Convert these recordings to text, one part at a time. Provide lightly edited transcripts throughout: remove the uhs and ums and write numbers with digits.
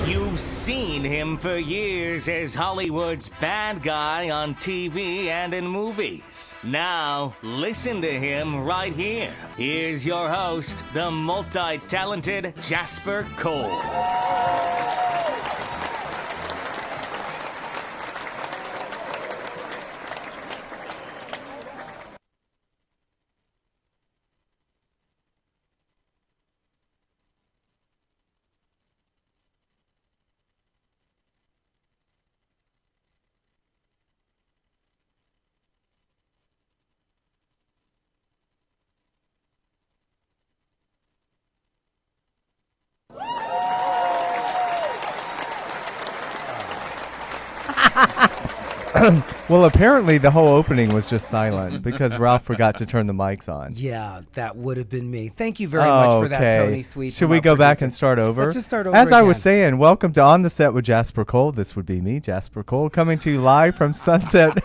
You've seen him for years as Hollywood's bad guy on TV and in movies. Now, listen to him right here. Here's your host, the multi-talented Jasper Cole. Well, apparently the whole opening was just silent because Ralph forgot to turn the mics on. Yeah, that would have been me. Thank you very much for that, Tony Sweet. Should we go back and start over? Let's just start over As again. I was saying, welcome to On the Set with Jasper Cole. This would be me, Jasper Cole, coming to you live from Sunset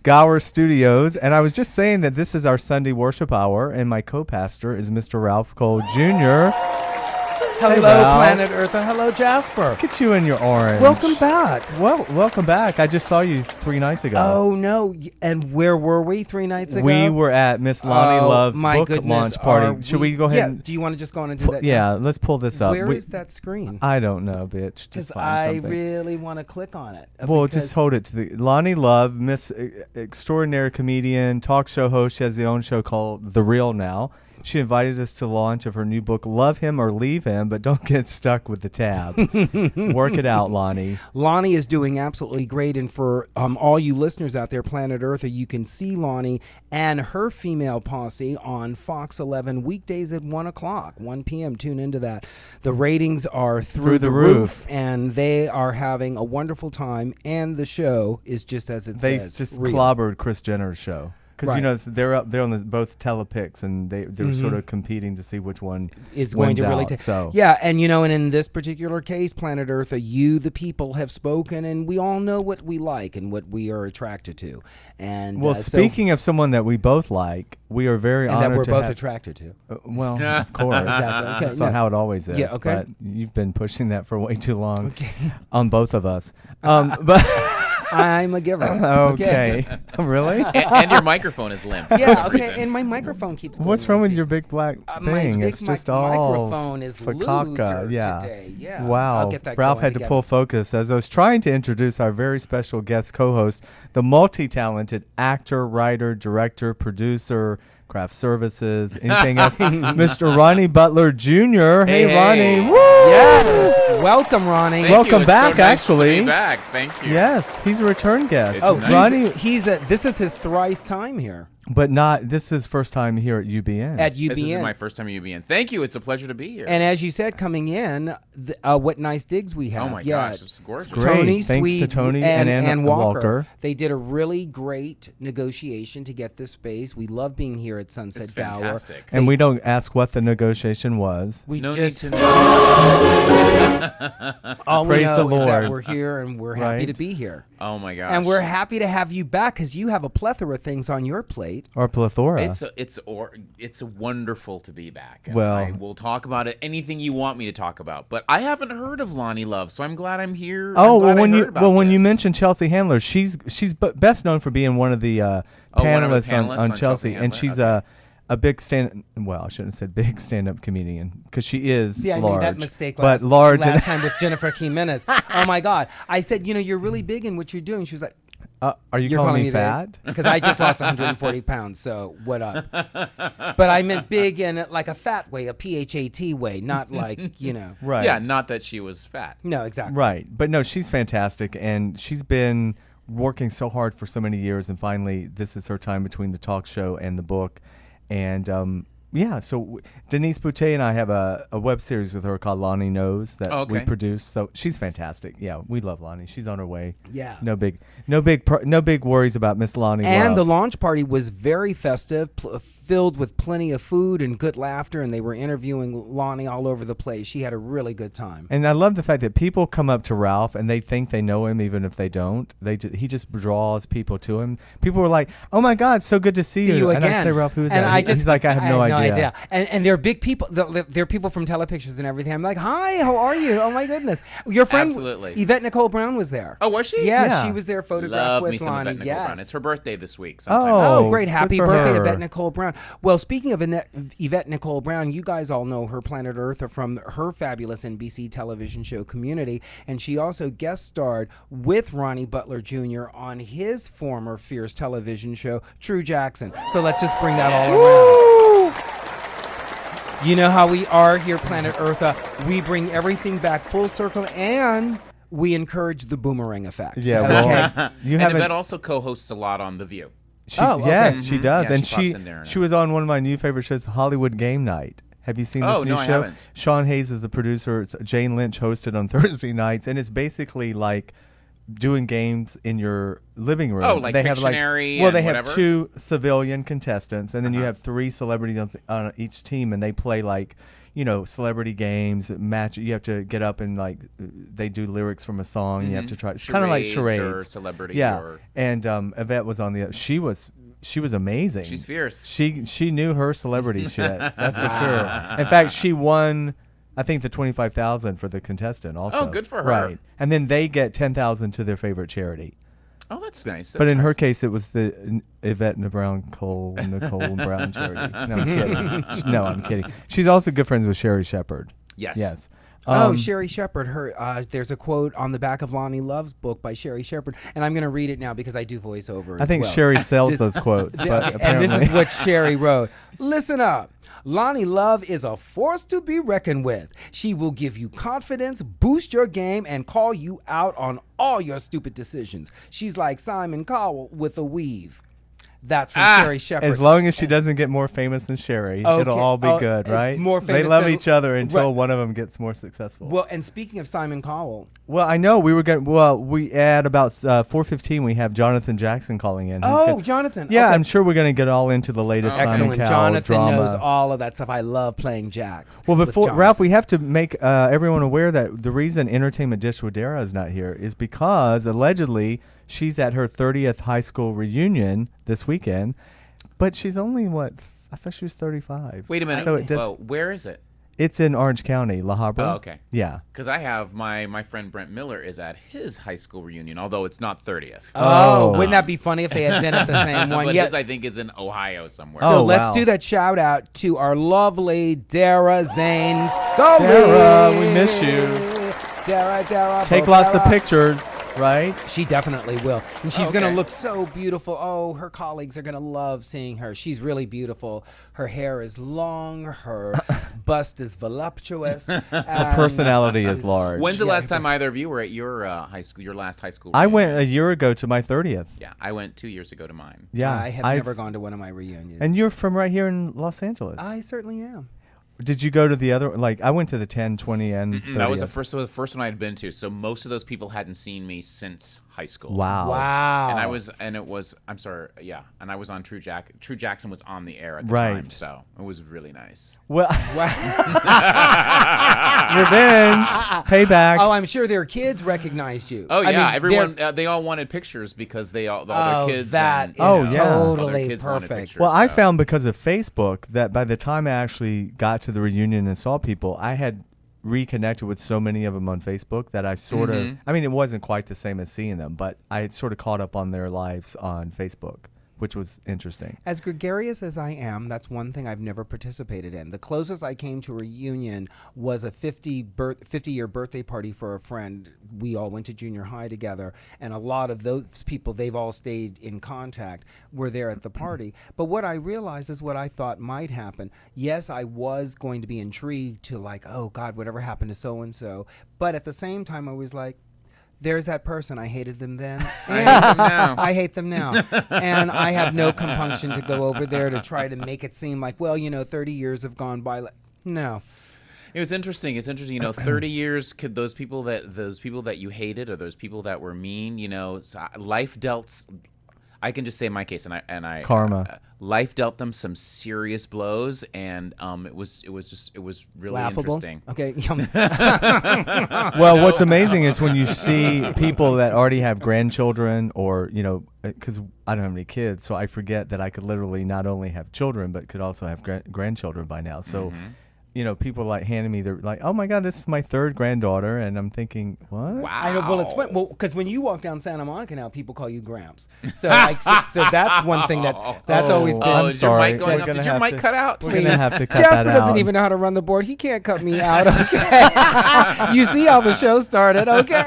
Gower Studios. And I was just saying that this is our Sunday worship hour, and my co-pastor is Mr. Ralph Cole Jr. Hello, Planet Earth. Hello, Jasper. Look at you in your orange. Welcome back. Well, welcome back. I just saw you 3 nights ago. Oh, no. And where were we 3 nights ago? We were at Miss Lonnie Love's book launch party. Should we go ahead? Yeah. And Do you want to just go on and do that? Yeah, let's pull this up. Where is that screen? I don't know, bitch. Because Just I find something. really want to click on it. Well, just hold it to the Lonnie Love, Miss Extraordinary Comedian, talk show host. She has her own show called The Real Now. She invited us to the launch of her new book, Love Him or Leave Him, but don't get stuck with the tab. Work it out, Lonnie. Lonnie is doing absolutely great. And for all you listeners out there, Planet Earth, you can see Lonnie and her female posse on Fox 11 weekdays at 1 o'clock, 1 p.m. Tune into that. The ratings are through the roof, and they are having a wonderful time. And the show is just as it says. They just real. clobbered Kris Jenner's show. Because, you know, they're up there on both telepicks, and they're sort of competing to see which one is going to really take. Yeah, and you know, and in this particular case, Planet Earth, you, the people, have spoken, and we all know what we like and what we are attracted to. And well, speaking of someone that we both like, we are very honored that we're to both have, attracted to. Well, of course. Exactly. Okay, That's not how it always is. Yeah, okay. But you've been pushing that for way too long on both of us. But I'm a giver. Okay. Really? And your microphone is limp. Yeah, okay, and my microphone keeps going. What's wrong with your big black thing? My it's just all microphone is fakaka. loser today. Yeah. Wow. I'll get that Ralph going had to together. pull focus as I was trying to introduce our very special guest co-host, the multi-talented actor, writer, director, producer, craft services, anything else, Mr. Ronnie Butler Jr. Hey, Ronnie. Woo! Yes. Welcome, Ronnie. Welcome back, so nice actually. To be back. Thank you. Yes, he's a return guest. It's nice. Ronnie, This is his thrice time here. but not. This is his first time here at UBN. At UBN. This is my first time at UBN. Thank you. It's a pleasure to be here. And as you said, coming in, what nice digs we have. Oh my gosh, it's gorgeous. Great. Tony Thanks Sweet to Tony and Ann Walker. They did a really great negotiation to get this space. We love being here at Sunset It's Gower. fantastic. And we don't ask what the negotiation was. We No just need to know. all Praise we know the is that Lord. we're here and we're happy Right. to be here. Oh my gosh. And we're happy to have you back because you have a plethora of things on your plate. Or plethora. It's wonderful to be back. And Well- I will talk about it, anything you want me to talk about. But I haven't heard of Lonnie Love, so I'm glad I'm here. Oh, I'm glad when you this. mentioned Chelsea Handler, she's best known for being one of the one of panelists, the panelists on on Chelsea, Chelsea and Handler? she's a big I shouldn't have said big stand-up comedian because she is Yeah, I large. made that mistake but large. last time with Jennifer Jimenez. Oh my God! I said, you're really big in what you're doing. She was like, are you "You're calling me fat? Because I just lost 140 pounds. So what up? But I meant big in like a fat way, a PHAT way, not like Right. Yeah, not that she was fat. No, exactly. Right. But no, she's fantastic, and she's been working so hard for so many years, and finally this is her time between the talk show and the book. And so Denise Boutte and I have a web series with her called Lonnie Knows that we produced. So she's fantastic. Yeah, we love Lonnie. She's on her way. Yeah. No big worries about Miss Lonnie. And the Love. launch party was very festive, filled with plenty of food and good laughter, and they were interviewing Lonnie all over the place. She had a really good time. And I love the fact that people come up to Ralph and they think they know him even if they don't. He just draws people to him. People were like, "Oh my God, so good to see you." again. And I say, "Ralph, who is And that?" I He's like, "I have no idea idea. And they're big people. They're people from Telepictures and everything. I'm like, hi, how are you? Oh my goodness. Your friend Absolutely. Yvette Nicole Brown was there. Oh, was she? Yeah, she was there photographed Love with me some Lonnie. Yvette Nicole Yes. Brown. It's her birthday this week. Sometime Oh, Oh, great. good Happy for birthday, her. Yvette Nicole Brown. Well, speaking of Yvette Nicole Brown, you guys all know her, Planet Earth, from her fabulous NBC television show Community. And she also guest starred with Ronnie Butler Jr. on his former Fierce television show, True Jackson. So let's just bring that all around. You know how we are here, Planet Earth. We bring everything back full circle, and we encourage the boomerang effect. Yeah, well, you and haven't. Yvette also co-hosts a lot on The View. Yes, she does, Yeah, and she pops in there she now. was on one of my new favorite shows, Hollywood Game Night. Have you seen this Oh, new no, show? I haven't. Sean Hayes is the producer. It's Jane Lynch hosted on Thursday nights, and it's basically like doing games in your living room. Oh, like they have Pictionary well, and they have whatever? 2 civilian contestants, and then you have 3 celebrities on each team, and they play like, you know, celebrity games, match. You have to get up and like they do lyrics from a song. You have to try. It's kind of like charades or celebrity. Yeah, Or, and Yvette was on the. She was amazing. she's fierce. She knew her celebrity shit. That's for sure. In fact, she won, I think, the $25,000 for the contestant. Also, Oh, good for her. Right, and then they get $10,000 to their favorite charity. Oh, that's nice. But in her case, it was the Yvette Nicole Brown charity. No, I'm kidding. No, I'm kidding. She's also good friends with Sherry Shepherd. Yes. Yes. Sherry Shepherd. There's a quote on the back of Lonnie Love's book by Sherry Shepherd, and I'm going to read it now because I do voiceover. I think as well. Sherry sells those quotes, but And apparently. this is what Sherry wrote. Listen up. Lonnie Love is a force to be reckoned with. She will give you confidence, boost your game, and call you out on all your stupid decisions. She's like Simon Cowell with a weave. That's from Sherry Shepherd. As long as she doesn't get more famous than Sherry, Okay. it'll all be good, right? more They famous love than- each other until Right. one of them gets more successful. Well, and speaking of Simon Cowell, Well, I know we were going. Well, we at about 4:15 we have Jonathan Jaxson calling in. Jonathan. Yeah, Okay. I'm sure we're going to get all into the latest Simon Excellent. Cowell Jonathan drama. knows all of that stuff. I love playing Jax. Well, with before Jonathan. Ralph, we have to make everyone aware that the reason Entertainment Dish Wadera is not here is because allegedly she's at her 30th high school reunion this weekend, but she's only I thought she was 35. Wait a minute. So it does, Well, where is it? it's in Orange County, La Habra. Oh, okay. Yeah. Because I have my friend Brent Miller is at his high school reunion, although it's not 30th. Oh, wouldn't that be funny if they had been at the same one? But Yeah. his, I think, is in Ohio somewhere. So Oh, let's wow. do that shout out to our lovely Dara Zane Scully. Dara, we miss you. Dara. Take Bo lots of Dara. pictures, right? She definitely will. And she's Okay. going to look so beautiful. Oh, her colleagues are going to love seeing her. She's really beautiful. Her hair is long. Her bust is voluptuous. Her personality is large. When's the last time either of you were at your high school, your last high school I reunion? went a year ago to my 30th. Yeah, I went 2 years ago to mine. Yeah. I have never gone to one of my reunions. And you're from right here in Los Angeles. I certainly am. Did you go to the other? Like, I went to the 10, 20, and 30th. That was the first one I had been to. So most of those people hadn't seen me since high school. Wow. Wow. And I was on True Jackson was on the air at the Right. time, so it was really nice. Well, revenge, payback. Oh, I'm sure their kids recognized you. Oh I yeah, mean, everyone they all wanted pictures because they all their kids. that and, is Oh, yeah. all their totally kids wanted perfect. pictures, Well, I so. found because of Facebook that by the time I actually got to the reunion and saw people, I had reconnected with so many of them on Facebook that I sort of, I mean, it wasn't quite the same as seeing them, but I had sort of caught up on their lives on Facebook, which was interesting. As gregarious as I am, that's one thing I've never participated in. The closest I came to a reunion was a 50-year birthday party for a friend. We all went to junior high together, and a lot of those people, they've all stayed in contact, were there at the party. But what I realized is what I thought might happen. Yes, I was going to be intrigued to like, oh God, whatever happened to so-and-so. But at the same time, I was like, there's that person. I hated them then. And hate them now. I hate them now. And I have no compunction to go over there to try to make it seem like, well, 30 years have gone by. No. It was interesting. It's interesting, 30 years, could those people that you hated or those people that were mean, life dealt. I can just say my case, and I Karma. Life dealt them some serious blows, and it was really Laughable. interesting. Okay. Well, what's amazing is when you see people that already have grandchildren, or because I don't have any kids, so I forget that I could literally not only have children but could also have grandchildren by now. So. People like handing me, they're like, oh my God, this is my third granddaughter. And I'm thinking, what? Wow. I know, well, it's fun. Well, because when you walk down Santa Monica now, people call you Gramps. So, so that's one thing that's always been. I'm is your sorry. mic going We're up? gonna Did your have mic to- cut out? We're Please. going to have to cut Jasper that doesn't out. even know how to run the board. He can't cut me out. Okay. You see how the show started. Okay.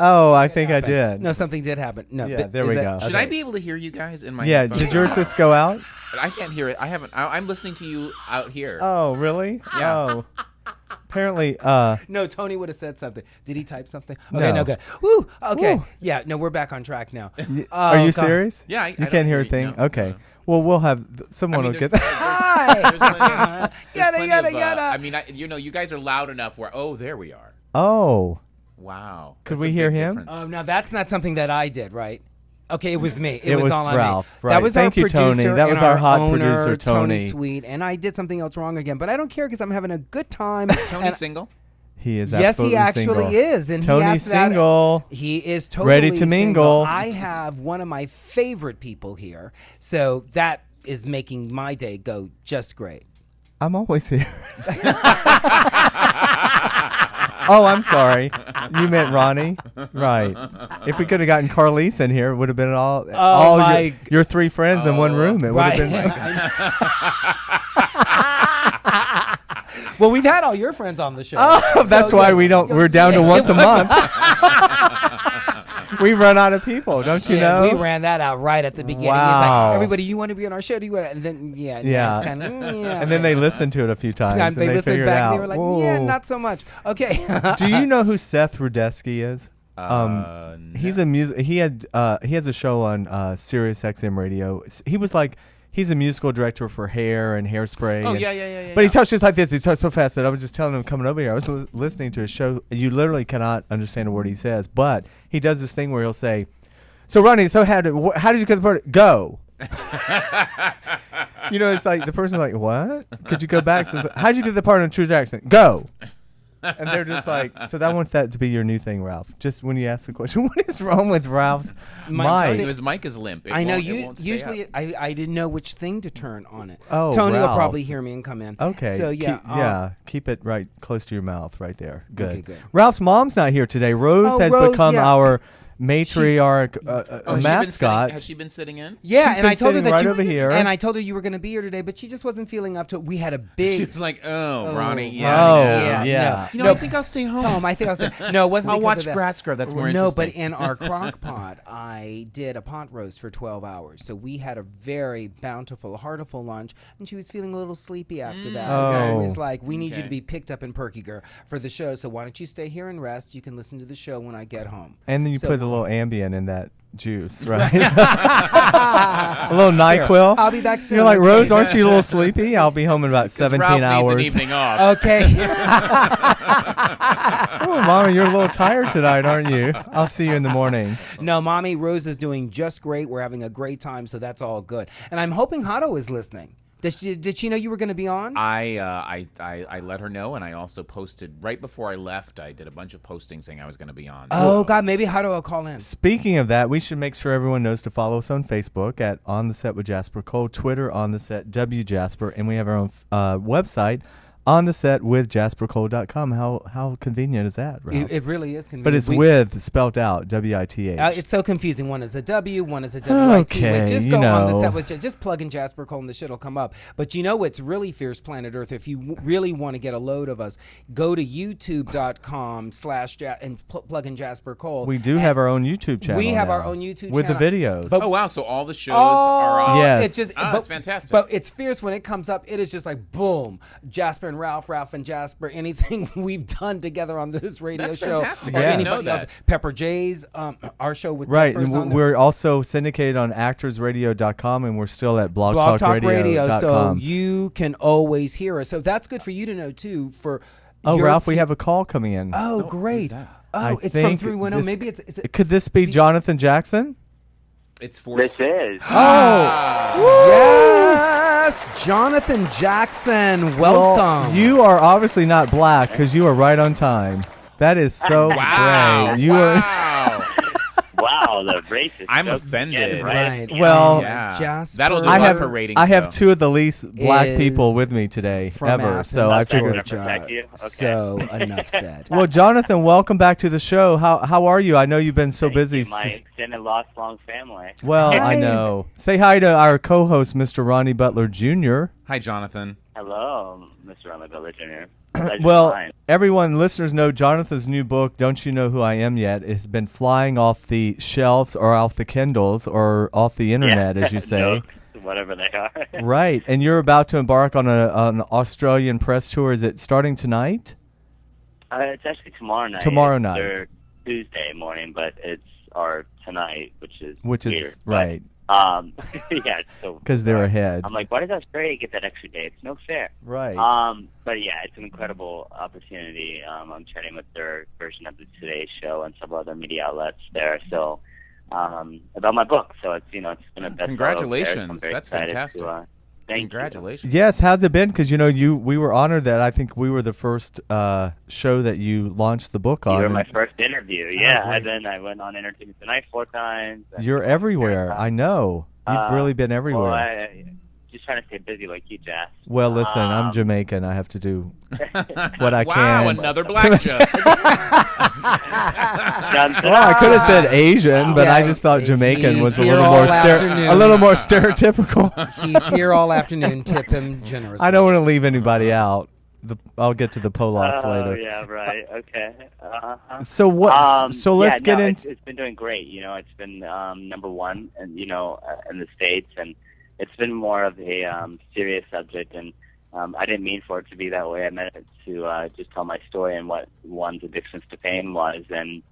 Oh, I think I did. No, something did happen. No. Yeah, but there is we that- go. Should okay. I be able to hear you guys in my Yeah, headphones? did yours just go out? I can't hear it. I haven't. I'm listening to you out here. Oh, really? Yeah. Oh. Apparently, No, Tony would have said something. Did he type something? Okay, No. no, good. Woo. Okay. Woo. Yeah. No, we're back on track now. are you God. serious? Yeah, I You don't can't hear a hear you, thing? no, Okay. no. Well, we'll have someone will get that. Hi. There's plenty of, Yada, yada, yada. I mean, you guys are loud enough where. Oh, there we are. Oh. Wow. Could That's we a hear big him? difference. Oh, now that's not something that I did, right? Okay, it was me. It was all on Ralph, me. right. That was Thank our you, Tony. producer. That was and our hot owner, producer, Tony. Sweet, and I did something else wrong again, but I don't care because I'm having a good time. Is Tony And- single? He is Yes, he absolutely actually single. is, and Tony's he asked that- single. He is totally Ready to single. mingle. I have one of my favorite people here, so that is making my day go just great. I'm always here. Oh, I'm sorry. You meant Ronnie, right? If we could have gotten Carlise in here, it would have been all my- your three friends in one room. It would Right. have been. Well, we've had all your friends on the show. Oh, that's So, why yeah. we don't. We're down to once a month. We run out of people, don't you Yeah, know? we ran that out right at the beginning. He's Wow. like, everybody, you want to be on our show? Do you want to? And then, yeah. Yeah. It's kinda, yeah. And then they listened to it a few times. Sometimes and they they listened figured back out. and they were like, yeah, "Whoa." not so much. Okay. Do you know who Seth Rudetsky is? No. He's a he has a show on Sirius XM radio. He's a musical director for Hair and Hairspray. Oh, and- yeah. But he talks just like this. He talks so fast that I was just telling him coming over here. I was listening to his show. You literally cannot understand a word he says. But he does this thing where he'll say, "So Ronnie, so how did you get the part? Go." It's like the person's like, "What? Could you go back?" So how did you get the part on True Jackson? Go. And they're just like, so I want that to be your new thing, Ralph. Just when you ask the question, what is wrong with Ralph's mic? His mic is limp. It I know won't- it you won't stay usually up. I didn't know which thing to turn on it. Oh, Tony will Ralph. probably hear me and come in. Okay. So yeah, Keep it right close to your mouth, right there. Good. Okay, good. Ralph's mom's not here today. Rose Oh, has Rose, become yeah. our matriarch, Oh, has she been mascot. sitting- has she been sitting in? Yeah, She's and I been told her sitting that right you over here. and I told her you were going to be here today, but she just wasn't feeling up to it. We had a big. She was like, "Oh, Ronnie, Oh, yeah, yeah. No, I think I'll stay home. I think I was. No, it wasn't. I'll because watch of that. grass grow. That's more No, interesting." but in our crock pot, I did a pot roast for 12 hours. So we had a very bountiful, heartiful lunch, and she was feeling a little sleepy after that. Oh. I was like, we need you Okay. to be picked up and perky, girl, for the show. So why don't you stay here and rest? You can listen to the show when I get home. And then you So- put a little Ambien in that juice, right? A little NyQuil. I'll be back soon. You're like, okay? Rose, aren't you a little sleepy? I'll be home in about 'Cause 17 Ralph hours. needs an evening off. Okay. Oh, Mama, you're a little tired tonight, aren't you? I'll see you in the morning. No, Mommy Rose is doing just great. We're having a great time, so that's all good. And I'm hoping Hato is listening. Did she know you were going to be on? I let her know, and I also posted right before I left. I did a bunch of postings saying I was going to be on. Oh, God, maybe Hato will call in. Speaking of that, we should make sure everyone knows to follow us on Facebook at On the Set with Jasper Cole, Twitter On the Set W Jasper, and we have our own website, On the Set with JasperCole.com. How convenient is that, Ralph? It really is convenient. But it's with spelled out WITH. It's so confusing. One is a W, one is a WIT. Okay, But just you go on the know. set with just plug in Jasper Cole and the shit will come up. But you know what's really fierce, Planet Earth? If you really want to get a load of us, go to youtube.com/ and plug in Jasper Cole. We do have our own YouTube channel. We have now our own YouTube with channel. the videos. But- Oh wow! So all the shows are on. Yes. It's just that's fantastic. But it's fierce when it comes up. It is just like boom, Jasper and Ralph and Jasper. Anything we've done together on this radio That's show, fantastic. or I didn't anybody know else. that. Pepper J's, our show with Right, Pepper's and on there. we're also syndicated on actorsradio.com, and we're still at Blog Talk Radio, so blogtalkradio.com. you can always hear us. So that's good for you to know too. For Oh, your Ralph, we have a call coming in. Oh, great! that? Oh, I it's from think 310. this- Maybe it's Could this be Jonathan Jaxson? It's for This is. Yes, Jonathan Jaxson, welcome. Well, you are obviously not black because you are right on time. That is so Wow. great. You are. Wow, the racist. I'm jokes offended. again, Right. Well, Yeah. Jasper, That'll do I a lot have for ratings. I have though. two of the least black is people with me today from ever. Athens, So I figured. Georgia. Protect you? Okay. So enough said. Well, Jonathan, welcome back to the show. How are you? I know you've been so Thank busy. you, my extended lost long family. Well, I Hi. know. Say hi to our co-host, Mr. Ronnie Butler Jr. Hi, Jonathan. Hello, Mr. Ronnie Butler Jr. Pleasure's Well, mine. everyone, listeners know Jonathan's new book, Don't You Know Who I Am Yet, has been flying off the shelves or off the Kindles or off the internet, as you say. Jokes, whatever they are. Right. And you're about to embark on an Australian press tour. Is it starting tonight? It's actually tomorrow night. Tomorrow It's night. their Tuesday morning, but it's our tonight, which is Which weird. is, right. Yeah, it's so Because they're bizarre. ahead. I'm like, why does Australia get that extra day? It's no fair. Right. But yeah, it's an incredible opportunity. I'm chatting with their version of the Today Show and several other media outlets there. So about my book. So it's it's been a bestseller. Congratulations. I'm very That's excited fantastic. to, thank you. Congratulations. Yes, how's it been? Because we were honored that I think we were the first show that you launched the book on. You were and my first interview. Yeah, great. and then I went on Entertainment Tonight 4 times. and- You're everywhere. I know. You've really been everywhere. Well, I just trying to stay busy like you, Jas. Well, listen, I'm Jamaican. I have to do what I Wow, can. another black joke. Well, I could have said Asian, but I Yeah, just thought Jamaican he's was a here little all more afternoon. a little more stereotypical. He's here all afternoon. Tip him generously. I don't want to leave anybody out. I'll get to the Polacks Oh, later. yeah, right. Okay. Uh-huh. So what? So let's get into. It's been doing great. It's been number one, and in the States, and it's been more of a serious subject. And I didn't mean for it to be that way. I meant it to just tell my story and what one's addictions to fame was, and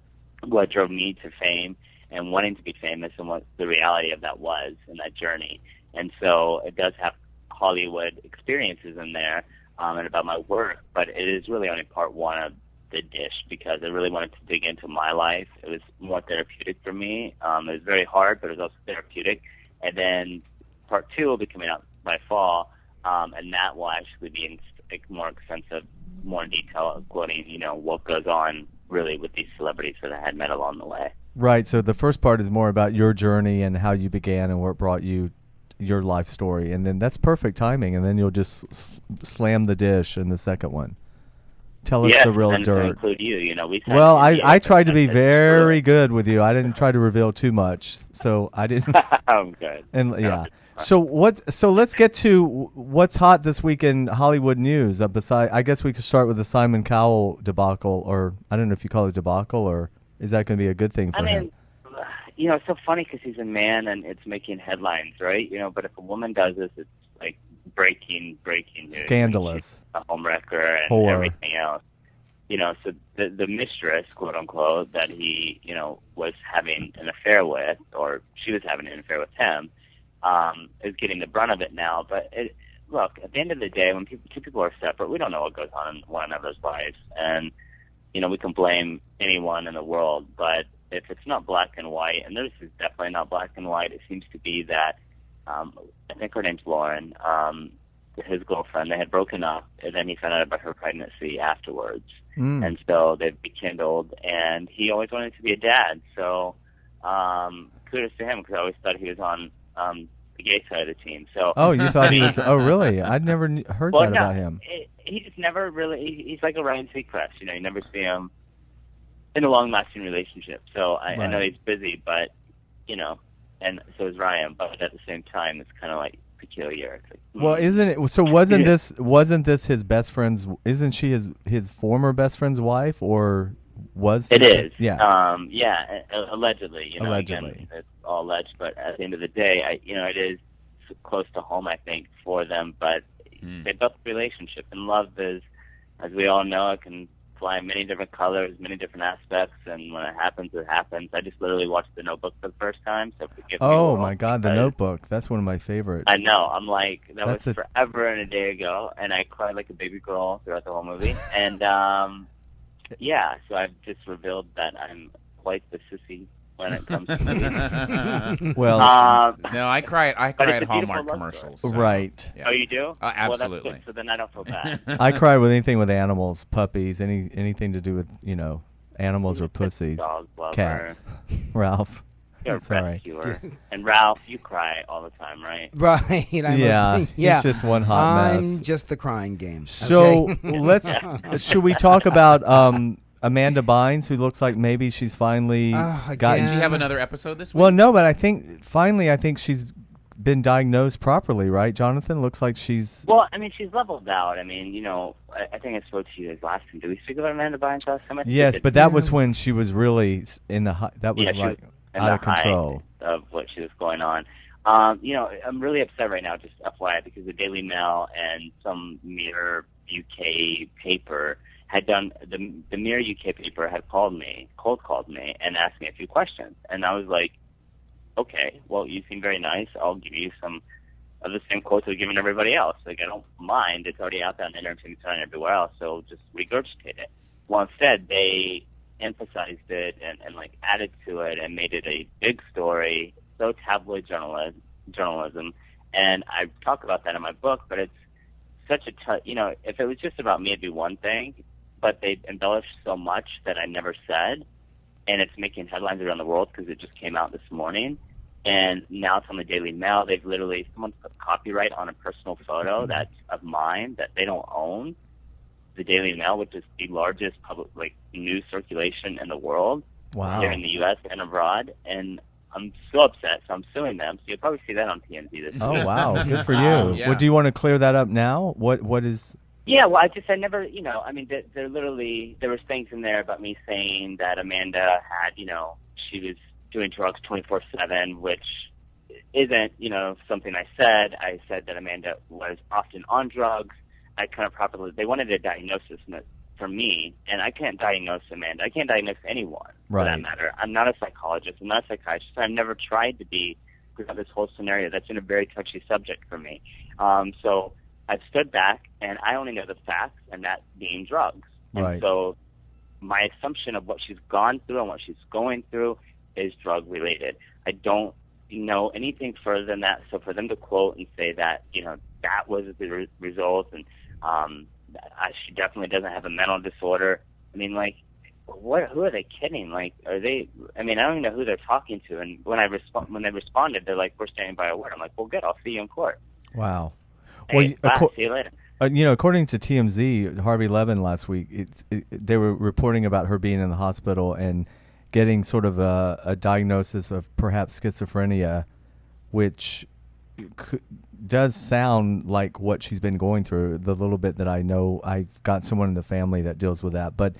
what drove me to fame, and wanting to be famous, and what the reality of that was in that journey. And so it does have Hollywood experiences in there. And about my work, but it is really only part one of the dish because I really wanted to dig into my life. It was more therapeutic for me. It was very hard, but it was also therapeutic. And then part 2 will be coming out by fall, and that will actually be in more extensive, more in detail, quoting what goes on really with these celebrities that I had met along the way. Right. So the first part is more about your journey and how you began and what brought you your life story, and then that's perfect timing, and then you'll just slam the dish in the second one. Tell us the real and to dirt. include you. We Well, I tried to be very good with you. I didn't try to reveal too much, so I didn't. I'm good. And yeah. So let's get to what's hot this week in Hollywood news. Besides, I guess we could start with the Simon Cowell debacle, or I don't know if you call it debacle, or is that going to be a good thing for him? It's so funny because he's a man and it's making headlines, right? But if a woman does this, it's like breaking news. Scandalous. A homewrecker and Whore. everything else. So the mistress, quote unquote, that he, was having an affair with, or she was having an affair with him, is getting the brunt of it now. But look, at the end of the day, when two people are separate, we don't know what goes on in one another's lives. And, we can blame anyone in the world, but if it's not black and white, and this is definitely not black and white, it seems to be that, I think her name's Lauren, his girlfriend, they had broken up, and then he found out about her pregnancy afterwards. And so they've rekindled, and he always wanted to be a dad. So kudos to him, because I always thought he was on the gay side of the team. So Oh, you thought he was? Oh, really? I'd never heard that about him. He just never really, he's like a Ryan Seacrest, you never see him in a long-lasting relationship. So I know he's busy, but, and so is Ryan, but at the same time, it's kind of like peculiar. It's like, Well, isn't it? So wasn't this his best friend's? Isn't she his former best friend's wife, or was It is. Yeah. Allegedly. Allegedly. Again, it's all alleged, but at the end of the day, it is close to home, I think, for them. But they built a relationship, and love is, as we all know, it can fly in many different colors, many different aspects, and when it happens, it happens. I just literally watched The Notebook for the first time, so forgive me. Oh my God, The Notebook. That's one of my favorites. I know. I'm like, that That's was forever and a day ago, and I cried like a baby girl throughout the whole movie. And, so I've just revealed that I'm quite the sissy when it comes to movies. Well, No, I cry But at it's a beautiful Hallmark love commercials. story. so, right. yeah. Oh, you do? Absolutely. Well, that's good, so then I don't feel bad. I cry with anything with animals, puppies, anything to do with, animals or pussies, Dog lover. cats. Ralph. You're a Sorry. rescuer. And Ralph, you cry all the time, right? Right. Yeah, he's just one hot I'm mess. just the crying game. So okay? should we talk about Amanda Bynes, who looks like maybe she's finally again. gotten. Does she have another episode this week? Well, no, but I think she's been diagnosed properly, right, Jonathan? Looks like she's. Well, I mean, she's leveled out. I mean, I think I spoke to you guys last time. Did we speak about Amanda Bynes last time? Yes, but that was when she was really in the. That was Yeah, she like was in out the of control. height of what she was going on. I'm really upset right now, just FYI, because the Daily Mail and some Mirror UK paper had done the Mirror UK paper had cold called me, and asked me a few questions, and I was like, okay, well, you seem very nice. I'll give you some of the same quotes I've given everybody else. Like, I don't mind. It's already out there on the internet and everywhere else, so just regurgitate it. Well, instead, they emphasized it and like added to it and made it a big story, so tabloid journalism. And I talk about that in my book, but it's such a if it was just about me, it'd be one thing, but they embellished so much that I never said, and it's making headlines around the world because it just came out this morning. And now it's on the Daily Mail. They've literally, someone put copyright on a personal photo that's of mine that they don't own. The Daily Mail, which is the largest public news circulation in the world, Wow. here in the U.S. and abroad, and I'm so upset, so I'm suing them. So you'll probably see that on TMZ this week. Oh wow, good for you. Yeah. Well, do you want to clear that up now? What is? Yeah, well, I never, I mean, there was things in there about me saying that Amanda had, she was doing drugs 24/7, which isn't, something I said. I said that Amanda was often on drugs. I kind of properly, they wanted a diagnosis for me, and I can't diagnose Amanda. I can't diagnose anyone, for that Right. matter. I'm not a psychologist. I'm not a psychiatrist. I've never tried to be throughout this whole scenario. That's been a very touchy subject for me. So I've stood back, and I only know the facts, and that being drugs. Right. And so my assumption of what she's gone through and what she's going through is drug-related. I don't know anything further than that. So for them to quote and say that, that was the result, and she definitely doesn't have a mental disorder. I mean, like, who are they kidding? Like, are they? I mean, I don't even know who they're talking to. And when they responded, they're like, "We're standing by our word." I'm like, "Well, good. I'll see you in court." Wow. Hey, bye. See you later. According to TMZ, Harvey Levin last week, they were reporting about her being in the hospital and getting sort of a diagnosis of perhaps schizophrenia, which does sound like what she's been going through. The little bit that I know, I've got someone in the family that deals with that. But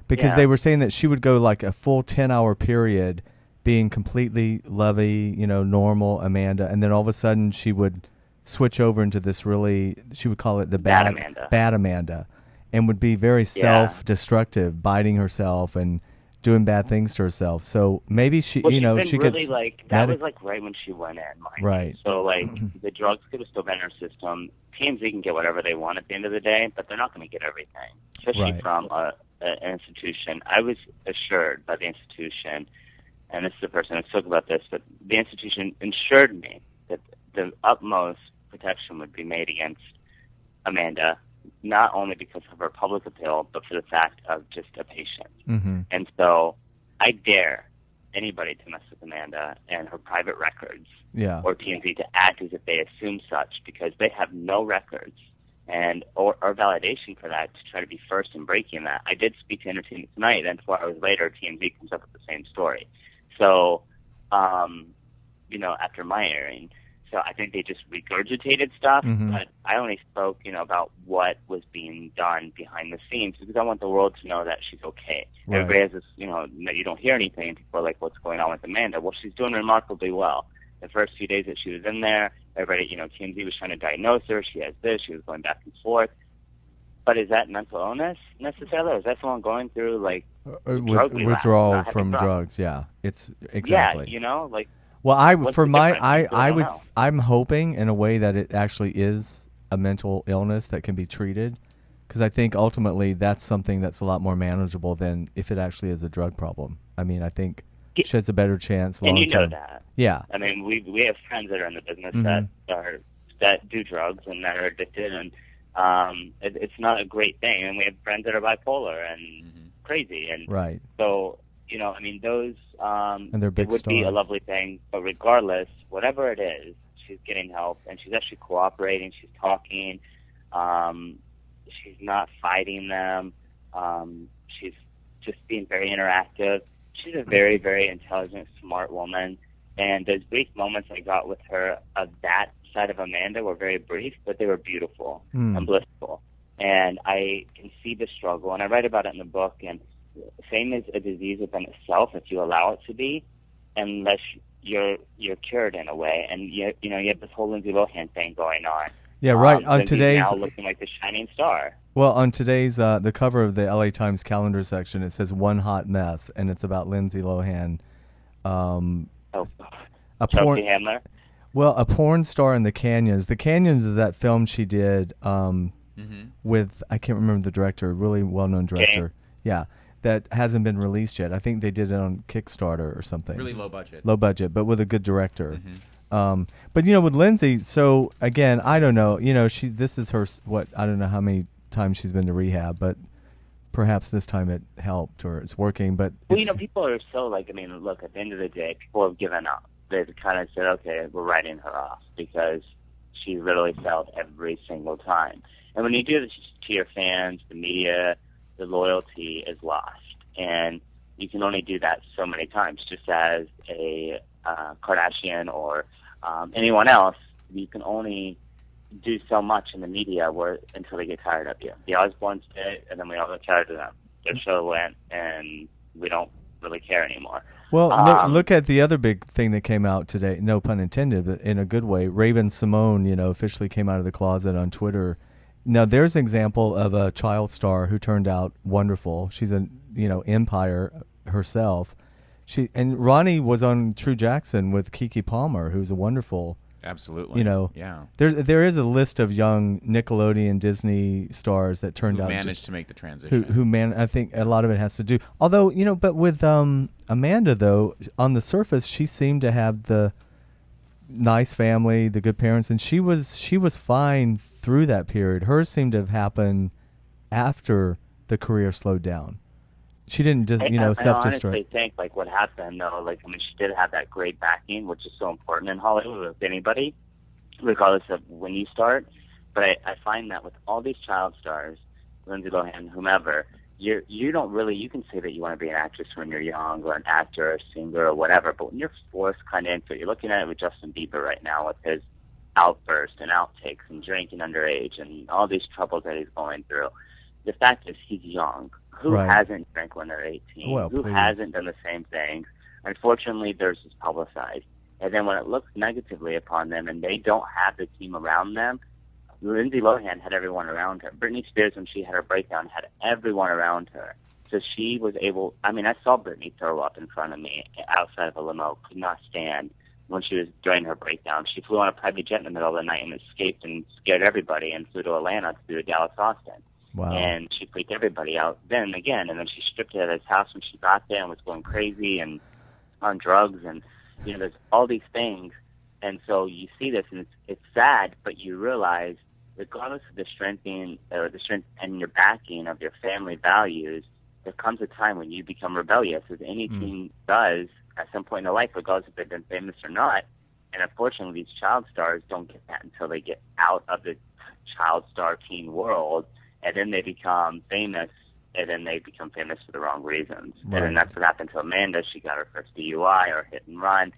because they were saying that she would go like a full 10-hour period being completely lovey, normal Amanda, and then all of a sudden she would switch over into this really, she would call it the bad Amanda, and would be very self-destructive, biting herself and doing bad things to herself. So maybe she, she really gets that was like right when she went in, mind you. Right. So like the drugs could have still been in her system. TMZ can get whatever they want at the end of the day, but they're not going to get everything, especially from an institution. I was assured by the institution, and this is the person who spoke about this, but the institution assured me that the utmost protection would be made against Amanda, not only because of her public appeal, but for the fact of just a patient. Mm-hmm. And so I dare anybody to mess with Amanda and her private records or TMZ to act as if they assume such, because they have no records and or validation for that to try to be first in breaking that. I did speak to Entertainment Tonight, and 4 hours later, TMZ comes up with the same story. So, after my airing, so I think they just regurgitated stuff, but I only spoke, about what was being done behind the scenes, because I want the world to know that she's okay. Right. Everybody has this, that you don't hear anything, and people are like, what's going on with Amanda? Well, she's doing remarkably well. The first few days that she was in there, everybody, TMZ was trying to diagnose her. She has this. She was going back and forth. But is that mental illness necessarily? Or is that someone going through, like, withdrawal from drugs? Yeah, it's exactly. Yeah, Well, know. I'm hoping in a way that it actually is a mental illness that can be treated, because I think ultimately that's something that's a lot more manageable than if it actually is a drug problem. I mean, I think she has a better chance And you know long-term. that. Yeah. I mean, we have friends that are in the business Mm-hmm. that do drugs and that are addicted, and it's not a great thing. And we have friends that are bipolar and crazy, and Right. so I mean, those And they're big it would be a stars. lovely thing. But regardless, whatever it is, she's getting help, and she's actually cooperating. She's talking. She's not fighting them. She's just being very interactive. She's a very, very intelligent, smart woman. And those brief moments I got with her of that side of Amanda were very brief, but they were beautiful and blissful. And I can see the struggle, and I write about it in the book. And fame is a disease within itself if you allow it to be, unless you're cured in a way. And you have this whole Lindsay Lohan thing going on. Yeah, right. On Lindsay's today's now looking like the shining star. Well, on today's the cover of the LA Times calendar section, it says "One Hot Mess," and it's about Lindsay Lohan. A Chelsea porn, Handler. well, a porn star in the Canyons. The Canyons is that film she did with, I can't remember the director, really well-known director. Yeah, that hasn't been released yet. I think they did it on Kickstarter or something. Really low budget. Low budget, but with a good director. But with Lindsay, so again, I don't know. This is her. I don't know how many times she's been to rehab, but perhaps this time it helped or it's working. But People are so look, at the end of the day, people have given up. They've kind of said, okay, we're writing her off because she literally failed every single time. And when you do this to your fans, the media, the loyalty is lost. And you can only do that so many times. Just as a Kardashian or anyone else, you can only do so much in the media until they get tired of you. The Osbournes did, and then we all got tired of them. Their show went, and we don't really care anymore. Well, look at the other big thing that came out today. No pun intended, but in a good way. Raven-Symoné, officially came out of the closet on Twitter. Now, there's an example of a child star who turned out wonderful. She's an empire herself. And Ronnie was on True Jackson with Keke Palmer, who's a wonderful. Absolutely. Yeah. There is a list of young Nickelodeon, Disney stars that turned out managed to make the transition. I think a lot of it has to do. Although but with Amanda though, on the surface she seemed to have the nice family, the good parents, and she was fine through that period. Hers seemed to have happened after the career slowed down. She didn't just, self-destruct. I honestly think, what happened, though, she did have that great backing, which is so important in Hollywood with anybody, regardless of when you start. But I find that with all these child stars, Lindsay Lohan, whomever, you don't really, you can say that you want to be an actress when you're young or an actor or a singer or whatever, but when you're forced kind of into it, you're looking at it with Justin Bieber right now with his outbursts and outtakes and drinking underage and all these troubles that he's going through. The fact is he's young. Who hasn't drank when they're 18? Well, Who hasn't done the same things? Unfortunately, theirs is publicized. And then when it looks negatively upon them and they don't have the team around them, Lindsay Lohan had everyone around her. Britney Spears, when she had her breakdown, had everyone around her. So she was able, I saw Britney throw up in front of me outside of a limo, could not stand when she was during her breakdown. She flew on a private jet in the middle of the night and escaped and scared everybody and flew to Atlanta to do a Dallas Austin. Wow. And she freaked everybody out then again. And then she stripped it at his house when she got there and was going crazy and on drugs. And, there's all these things. And so you see this, and it's sad, but you realize, regardless of the strength and your backing of your family values, there comes a time when you become rebellious, as any teen does at some point in their life, regardless if they've been famous or not. And unfortunately, these child stars don't get that until they get out of the child star teen world. And then they become famous, and then they become famous for the wrong reasons. Right. And then that's what happened to Amanda. She got her first DUI or hit and run,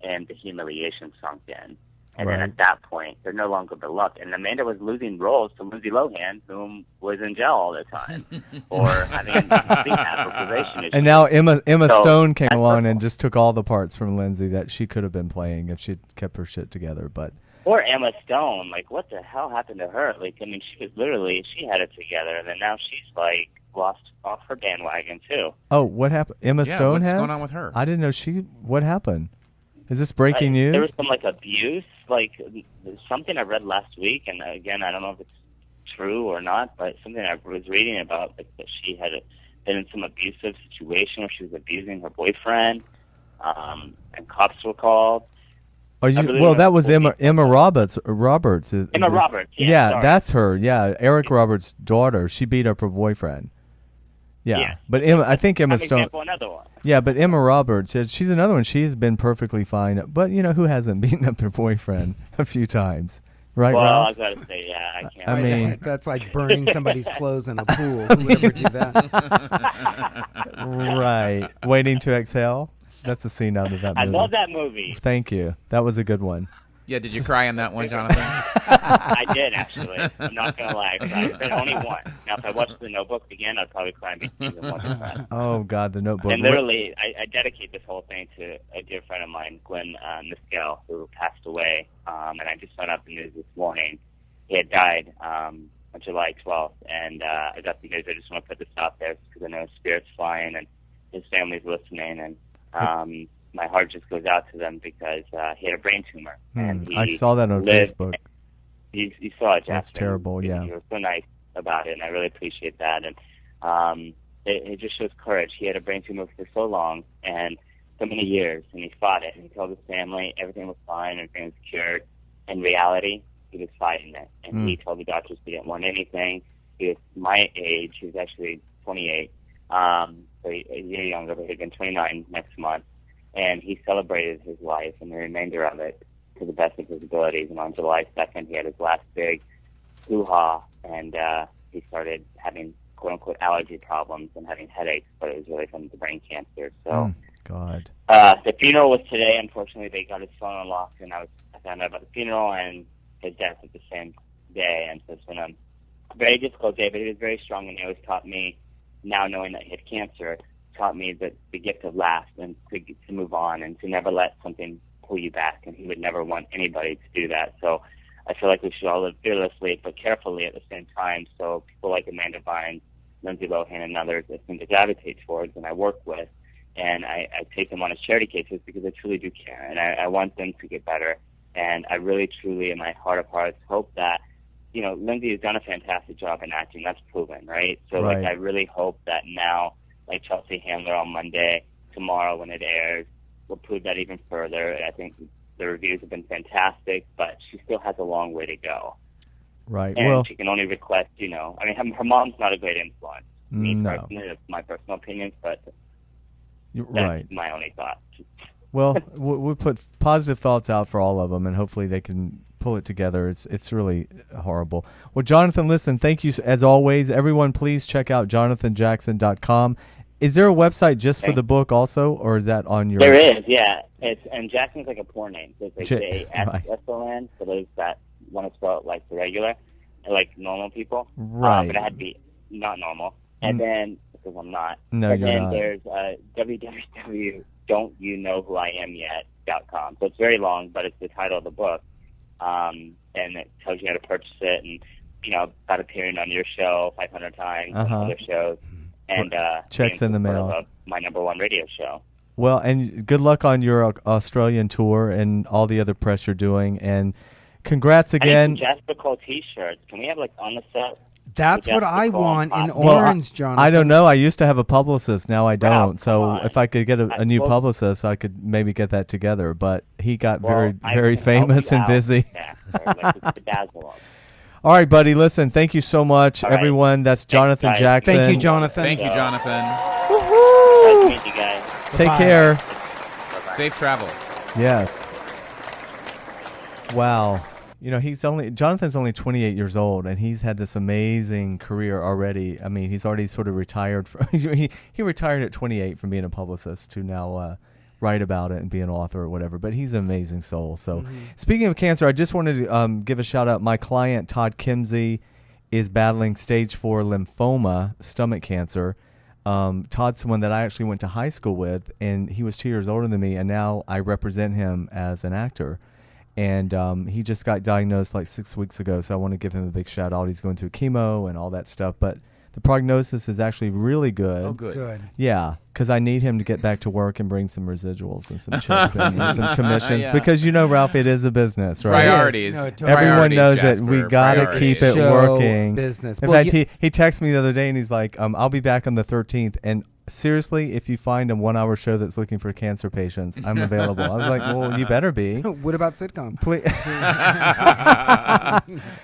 and the humiliation sunk in. And then at that point, they're no longer beloved. And Amanda was losing roles to Lindsay Lohan, whom was in jail all the time, or having rehab or probation issues. And now Emma Stone came along and just took all the parts from Lindsay that she could have been playing if she'd kept her shit together. But Or Emma Stone, what the hell happened to her? She had it together, and then now she's lost off her bandwagon too. Oh, what happened? Emma Stone what's has? going on with her? I didn't know what happened? Is this breaking news? There was some abuse, something I read last week, and again, I don't know if it's true or not, but something I was reading about that she had been in some abusive situation where she was abusing her boyfriend. and cops were called. Are you, really well, don't that know was full Emma details. Roberts. Emma Roberts. Yeah, Yeah, sorry. that's her. Yeah, Eric Roberts' daughter. She beat up her boyfriend. Yeah, Yeah. but Emma, I think Emma Prime Stone. example, another one. Yeah, but Emma Roberts, she's another one. She's been perfectly fine. But who hasn't beaten up their boyfriend a few times, right, Well, I Ralph? was about to say, yeah, I can't. I mean- That's like burning somebody's clothes in a pool. Who would ever do that? Right. Waiting to exhale. That's a scene out of that I movie. love that movie. Thank you. That was a good one. Yeah, did you cry on that one, Jonathan? I did, actually. I'm not going to lie. But only one. Now, if I watched The Notebook again, I'd probably cry between season 1 and 5. Oh God, The Notebook. And literally, I dedicate this whole thing to a dear friend of mine, Glenn Mescal, who passed away. And I just found out the news this morning. He had died on July 12th. And I got the news. I just want to put this out there because I know his spirit's flying and his family's listening. And my heart just goes out to them because he had a brain tumor. And he I saw that on lived- Facebook. You saw it, Jasper. That's terrible, yeah. You were so nice about it, and I really appreciate that. And it just shows courage. He had a brain tumor for so long and so many years, and he fought it. And he told his family everything was fine, everything was cured. In reality, he was fighting it. And he told the doctors he didn't want anything. He was my age. He was actually 28. So a year younger, but he'd been 29 next month. And he celebrated his life and the remainder of it to the best of his abilities. And on July 2nd, he had his last big hoo-ha, and he started having quote-unquote allergy problems and having headaches, but it was really from the brain cancer. So God. the funeral was today. Unfortunately, they got his phone unlocked, and I found out about the funeral and his death at the same day. And so it's been a very difficult day, but he was very strong, and he always taught me, now knowing that he had cancer, taught me that the gift of last and to move on and to never let something pull you back. And he would never want anybody to do that. So I feel like we should all live fearlessly but carefully at the same time. So people like Amanda Bynes, Lindsay Lohan, and others I seem to gravitate towards and I work with, and I take them on as charity cases because I truly do care, and I want them to get better. And I really, truly, in my heart of hearts, hope that, Lindsay has done a fantastic job in acting. That's proven, right? So, Right. I really hope that now, like Chelsea Handler on Monday, tomorrow when it airs, will prove that even further. And I think the reviews have been fantastic, but she still has a long way to go. Right. And Well, she can only request, her mom's not a great influence. Me No. personally, that's my personal opinions, but you're that's right. my only thought. Well, we put positive thoughts out for all of them, and hopefully they can pull it together. It's really horrible. Well, Jonathan, listen, thank you as always. Everyone, please check out jonathanjaxson.com. Is there a website just for the book also, or is that on your? There is, yeah. And Jackson's like a poor name. So it's like Right. J-S-O-N, for those that want to spell it like the regular, like normal people. Right. But it had to be not normal. And then, because I'm not. No, and you're then not. there's www.don'tyouknowwhoIamyet.com. So it's very long, but it's the title of the book. And it tells you how to purchase it and, about appearing on your show 500 times and other shows. And Checks being in the mail. part of my #1 radio show. Well, and good luck on your Australian tour and all the other press you're doing. And congrats I need again. some Jasper Cole T-shirts. Can we have on the set? That's what I Jasper Cole want in pop- orange, Jonathan. I don't know. I used to have a publicist. Now I don't. come So on. if I could get a new Well- publicist, I could maybe get that together. But he got Well, very I very can help famous you and out, busy. Jasper, like to bedazzle 'em. All right, buddy. Listen, thank you so much, All right. everyone. That's Thanks, Jonathan guys. Jaxson. Thank you, Jonathan. Thank you, Jonathan. Nice to meet you guys. Take Bye. care. Safe travel. Yes. Wow. Jonathan's only 28 years old, and he's had this amazing career already. I mean, he's already sort of retired from. He retired at 28 from being a publicist to now write about it and be an author or whatever. But he's an amazing soul. So, speaking of cancer, I just wanted to give a shout out. My client Todd Kimsey is battling stage 4 lymphoma, stomach cancer. Todd's someone that I actually went to high school with, and he was 2 years older than me, and now I represent him as an actor. And he just got diagnosed like 6 weeks ago, so I want to give him a big shout out. He's going through chemo and all that stuff, but the prognosis is actually really good. Oh, good. Good. Yeah, because I need him to get back to work and bring some residuals and some checks and some commissions. Because Ralph, it is a business, right? Priorities. No, totally. Everyone Priorities, knows Jasper. it. We gotta keep it Show working. business. In Well, fact, he texted me the other day and he's like, "I'll be back on the 13th." And seriously, if you find a 1-hour show that's looking for cancer patients, I'm available. I was like, "Well, you better be." What about sitcom? Please.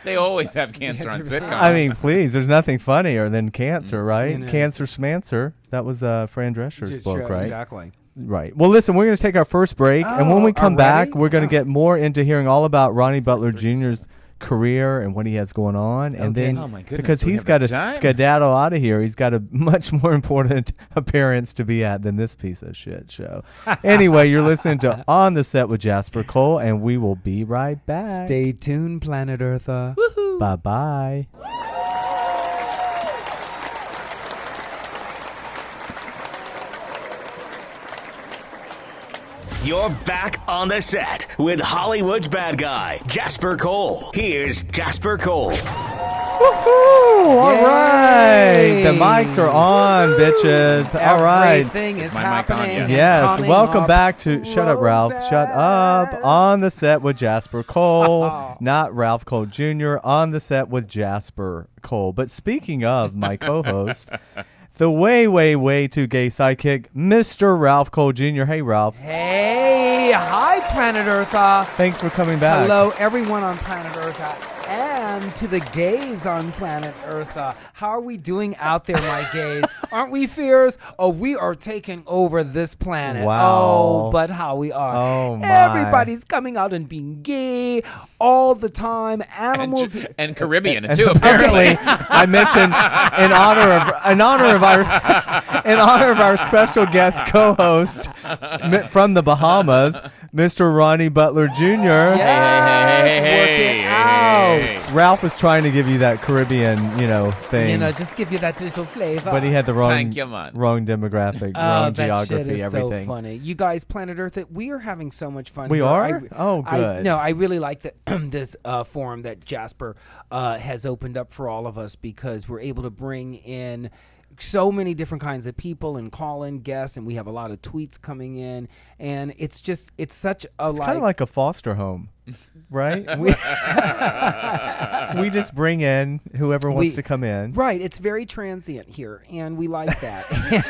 They always have cancer on sitcoms. I mean, please. There's nothing funnier than cancer, right? You know, Cancer Schmancer. That was Fran Drescher's Just book, show- right? Exactly. Right. Well, listen, we're going to take our first break, and when we come back, already? we're going to Wow. get more into hearing all about Ronnie Butler Jr.'s career and what he has going on, and Okay. then Oh my goodness, because do we he's have got the to time? skedaddle out of here, he's got a much more important appearance to be at than this piece of shit show. Anyway, you're listening to On the Set with Jasper Cole, and we will be right back. Stay tuned, Planet Eartha. Bye bye. You're back on the set with Hollywood's bad guy, Jasper Cole. Here's Jasper Cole. Woohoo! All right. The mics are on, bitches. All right. Everything is my mic on? happening. Yes. It's Yes, coming welcome up. back to Shut Up, Ralph. Shut up. Roses. On the set with Jasper Cole, not Ralph Cole Jr. On the set with Jasper Cole. But speaking of my co-host, the way too gay sidekick, Mr. Ralph Cole Jr. Hey, Ralph. Hey, hi, Planet Eartha. Thanks for coming back. Hello, everyone on Planet Eartha, and to the gays on Planet Eartha. How are we doing out there, my gays? Aren't we fierce? Oh, we are taking over this planet. Wow. Oh, but how we are. Oh, my. Everybody's coming out and being gay all the time. Animals. and Caribbean too. Apparently, Apparently, I mentioned in honor of our special guest co-host from the Bahamas, Mr. Ronnie Butler Jr. Yes, work it out. Ralph was trying to give you that Caribbean, thing. Just give you that little flavor. But he had the Thank you, man. wrong demographic, Oh, wrong that geography, shit is everything. so funny. You guys, Planet Earth, we are having so much fun. We here. are? Oh, good. I really like that this forum that Jasper has opened up for all of us, because we're able to bring in so many different kinds of people and call in guests, and we have a lot of tweets coming in, and it's such a It's kind of like a foster home, right? We just bring in whoever wants to come in. Right, it's very transient here, and we like that. In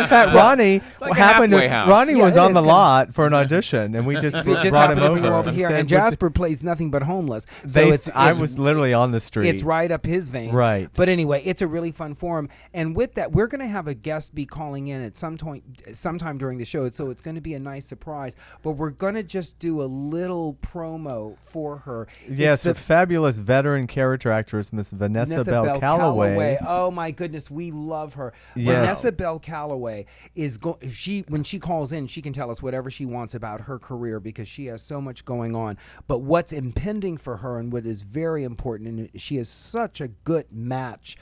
fact, Ronnie like a halfway house. Ronnie Yeah, was it on is the kinda- lot for an audition, and we just We just brought him happened to bring him over over here, said, and "Would you-" Jasper plays nothing but homeless. So I was literally on the street. It's right up his vein. Right. But anyway, it's a really fun forum. And with that, we're going to have a guest be calling in at sometime during the show. So it's going to be a nice surprise. But we're going to just do a little promo for her. Yes, It's a fabulous veteran character actress, Miss Vanessa Bell Calloway. Oh my goodness, we love her. Yes. Vanessa Bell Calloway is when she calls in, she can tell us whatever she wants about her career, because she has so much going on. But what's impending for her, and what is very important, and she is such a good match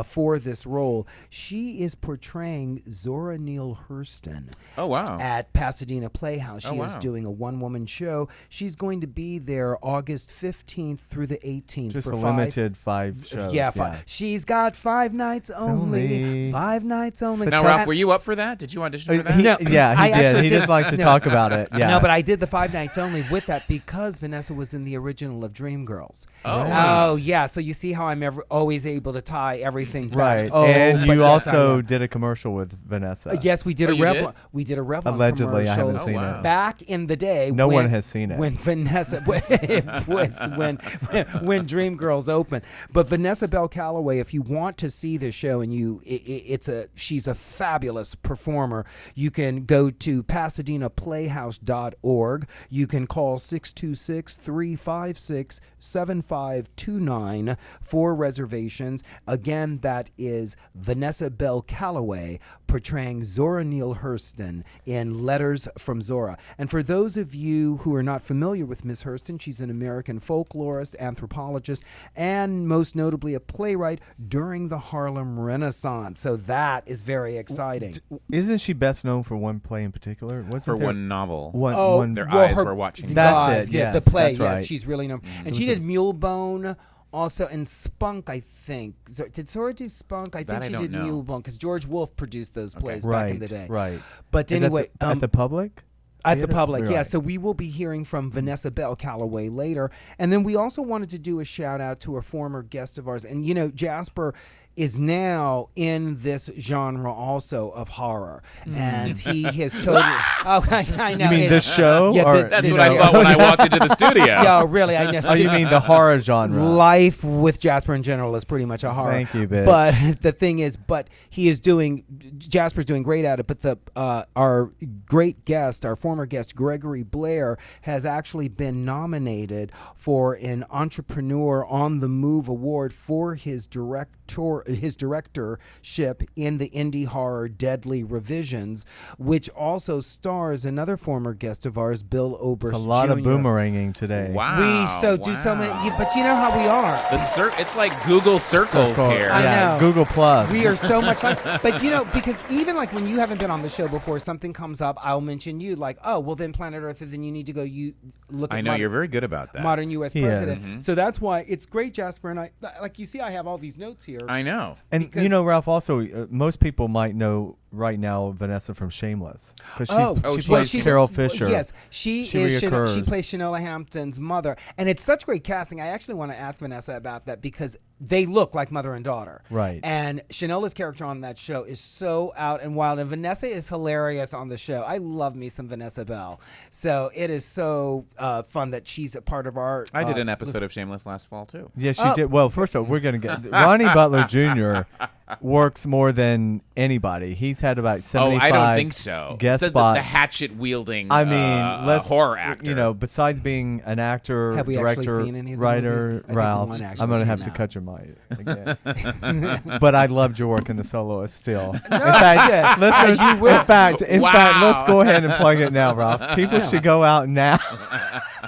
for this role. She is portraying Zora Neale Hurston. Oh, wow. At Pasadena Playhouse. She is wow. doing a one-woman show. She's going to be there August 15th through the 18th. Just for a limited 5 shows. Yeah, she's got 5 nights only. 5 nights only. Now, Ralph, were you up for that? Did you audition for that? No, He I did. actually He did. just liked to No. talk about it. Yeah. No, but I did the 5 nights only with that, because Vanessa was in the original of Dreamgirls. Oh, Oh, wow. yeah. So you see how I'm always able to tie everything back. Right. Oh, and but you yes, I also am. did a commercial with Vanessa. Yes, we did Oh, a you Revlon. did? We did a Revlon Allegedly, I commercial. haven't seen wow. it. Back in the day, No when- one has seen it. When Vanessa when Dreamgirls opened. But Vanessa Bell Calloway, if you want to see the show, and she's a fabulous performer, you can go to PasadenaPlayhouse.org. You can call 626-356-7529 for reservations. Again, that is Vanessa Bell Calloway portraying Zora Neale Hurston in Letters from Zora. And for those of you who are not familiar with Miss Hurston, she's an American folklorist, anthropologist, and most notably a playwright during the Harlem Renaissance. So that is very exciting. Isn't she best known for one play in particular? Wasn't For there one novel. one Their well, eyes her- were watching. That's it, Yeah, yes, the play. that's Yeah, right. she's really known. And she did Mulebone Also, and Spunk, I think. Did Zora do Spunk? I think I she don't did know. Mule Bunk because George Wolfe produced those plays right, back in the day. Right. But Is that anyway, at the Public? At the Theater? Public, yeah. Right. So we will be hearing from Vanessa Bell Calloway later. And then we also wanted to do a shout out to a former guest of ours. And, Jasper is now in this genre also of horror. And he has totally... Oh, I know. You mean this show? Yeah, or, That's this what I show. thought when I walked into the studio. Yeah, really, I know. Oh, you mean the horror genre? Life with Jasper in general is pretty much a horror. Thank you, bitch. But the thing is, Jasper's doing great at it. But our great guest, our former guest, Gregory Blair, has actually been nominated for an Entrepreneur on the Move award for his directorship in the indie horror Deadly Revisions, which also stars another former guest of ours, Bill Oberst It's a lot Jr. of boomeranging today. Wow. We do so many, but you know how we are. It's like Google Circles here. I know. Google Plus. We are so much like, but because even like when you haven't been on the show before, something comes up, I'll mention you like, oh, well then Planet Earth, then you need to go. You look. At I know you're very good about that. Modern U.S. He president. is. So that's why it's great, Jasper, and I like you see, I have all these notes here. I know. And because- Ralph, also, most people might know right now Vanessa from Shameless. Because she she plays does. Carol Fisher. Yes, she reoccurs. plays Shanola Hampton's mother, and it's such great casting. I actually want to ask Vanessa about that because they look like mother and daughter. Right. And Shanola's character on that show is so out and wild, and Vanessa is hilarious on the show. I love me some Vanessa Bell. So it is so fun that she's a part of our... I did an episode of Shameless last fall, too. Yes, she did. Well, first of all, we're going to get... Ronnie Butler Jr. works more than anybody. He's had about 75 I don't think so. guest So spots. the hatchet-wielding I mean, let's horror actor. Besides being an actor, Have we actually director, seen any of the writer, movies? I think Ralph, one actually I'm going to came have to out. cut your mic again. But I loved your work in The Soloist still. In shit. fact, As you will. in fact, Wow. let's go ahead and plug it now, Ralph. People should go out now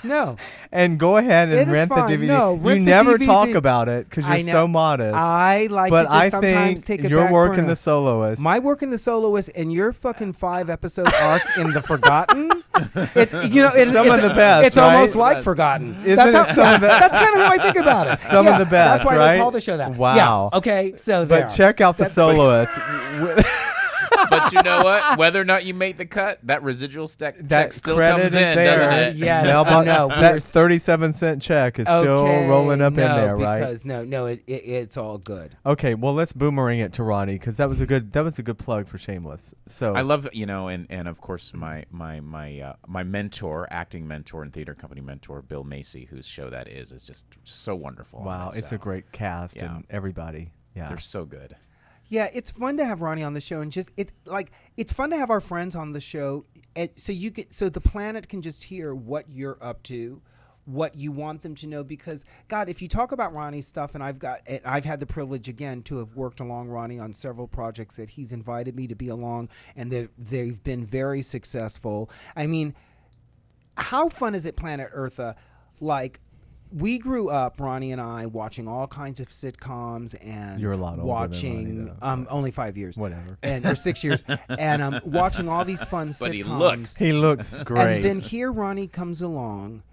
No. and go ahead It and is rent the fine. DVD. No, You rent the never DVD. talk about it because I you're know. so modest. I like but to just I sometimes think take a your back work in burner. The Soloist. My work in The Soloist and your fucking 5-episode arc in The Forgotten. It's Some of the best, It's almost right? like Yes. Forgotten. Isn't That's it some of the- that's kind of how I think about it. Some of the That's best, why right? they call the show that. Wow. Yeah. Okay. So there. But check out The Soloist. But you know what? Whether or not you make the cut, that residual check That still credit comes is in, there. doesn't it? Yes, Mailbox- I know. That We're- 37-cent check is still rolling up in there, right? Because it's all good. Okay, well let's boomerang it to Ronnie because that was a good plug for Shameless. So I love and of course my mentor, acting mentor and theater company mentor, Bill Macy, whose show that is just so wonderful. wow, it's a great cast Yeah. and everybody. Yeah, They're so good. Yeah, it's fun to have Ronnie on the show, and it's fun to have our friends on the show, so the planet can just hear what you're up to, what you want them to know. Because God, if you talk about Ronnie's stuff, and I've had the privilege again to have worked along Ronnie on several projects that he's invited me to be along, and they've been very successful. I mean, how fun is it, Planet Eartha? Like, we grew up, Ronnie and I, watching all kinds of sitcoms and You're a lot older than watching Ronnie, though. only 5 years, Whatever. or 6 years, and watching all these fun But sitcoms. he looks great. And then here Ronnie comes along,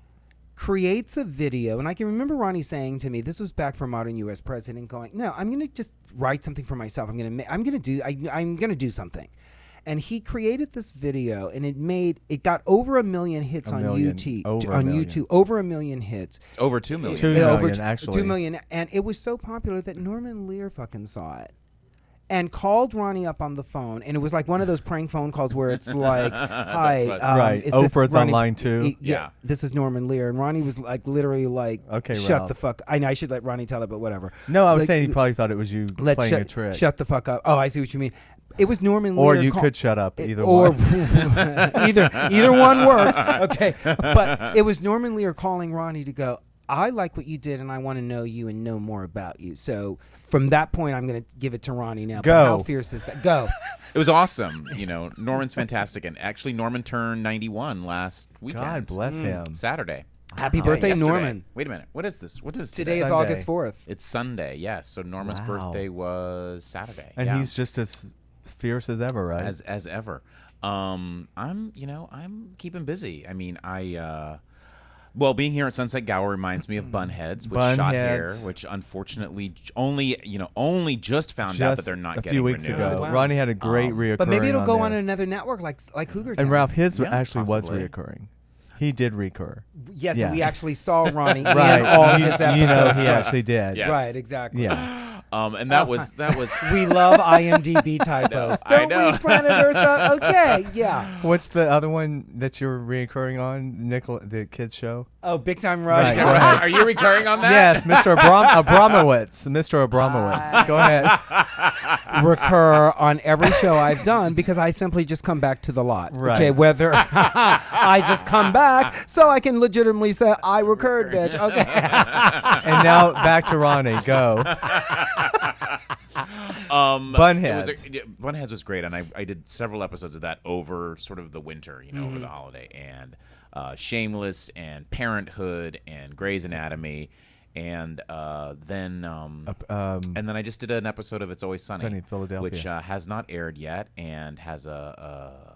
creates a video, and I can remember Ronnie saying to me, this was back for Modern U.S. President, going, "No, I'm going to just write something for myself. I'm going to do something." And he created this video, and it got over 1 million hits on YouTube. Over 1 million hits. Over 2 million. 2 million, actually. 2 million, and it was so popular that Norman Lear fucking saw it and called Ronnie up on the phone, and it was like one of those prank phone calls where it's like, "Hi, right, is this Oprah's Ronnie?" online too. Yeah. This is Norman Lear, and Ronnie was like literally like, Okay, shut Ralph. the fuck." I know I should let Ronnie tell it, but whatever. No, I was Like, saying he probably thought it was you playing a trick. Shut the fuck up. Oh, I see what you mean. It was Norman Or Lear. you could shut up. Either or one. either one works. Okay, but it was Norman Lear calling Ronnie to go, "I like what you did, and I want to know you and know more about you." So from that point, I'm going to give it to Ronnie now. But Go. how fierce is that? Go. It was awesome. Norman's fantastic, and actually Norman turned 91 last weekend. God bless him. Saturday. Happy birthday, Yesterday. Norman. Wait a minute. What is this? What is Today is Sunday. August 4th. It's Sunday. Yes. So Norman's Wow. birthday was Saturday. And yeah. he's just as fierce as ever, right? as ever. I'm keeping busy. I mean, Well, being here at Sunset Gower reminds me of Bunheads, which shot here, Bunheads. which unfortunately only just found out that they're not a getting few weeks renewed. ago. Wow. Ronnie had a great reoccurring. But maybe it'll go on there. another network like Cougar Town. And Ralph, his Yeah, actually possibly. was reoccurring. He did recur. Yes, Yeah. and we actually saw Ronnie Right. in all his episodes. You know, he Right. actually did. Yes. Right, exactly. Yeah. And that was We love IMDb typos. I Don't know. we, Planet Earth? Okay, yeah. What's the other one that you're reoccurring on, the kids show? Oh, Big Time Rush. Right, right. Are you recurring on that? Yes, Mr. Abramowitz. Mr. Abramowitz. Go ahead. Recur on every show I've done because I simply just come back to the lot. Right. Okay, whether I just come back so I can legitimately say I recurred, bitch. Okay. And now back to Ronnie. Go. Bunheads. Bunheads was great, and I did several episodes of that over sort of the winter, over the holiday, and Shameless and Parenthood and Grey's Anatomy, and then I just did an episode of It's Always Sunny, Sunny in Philadelphia. which has not aired yet, and has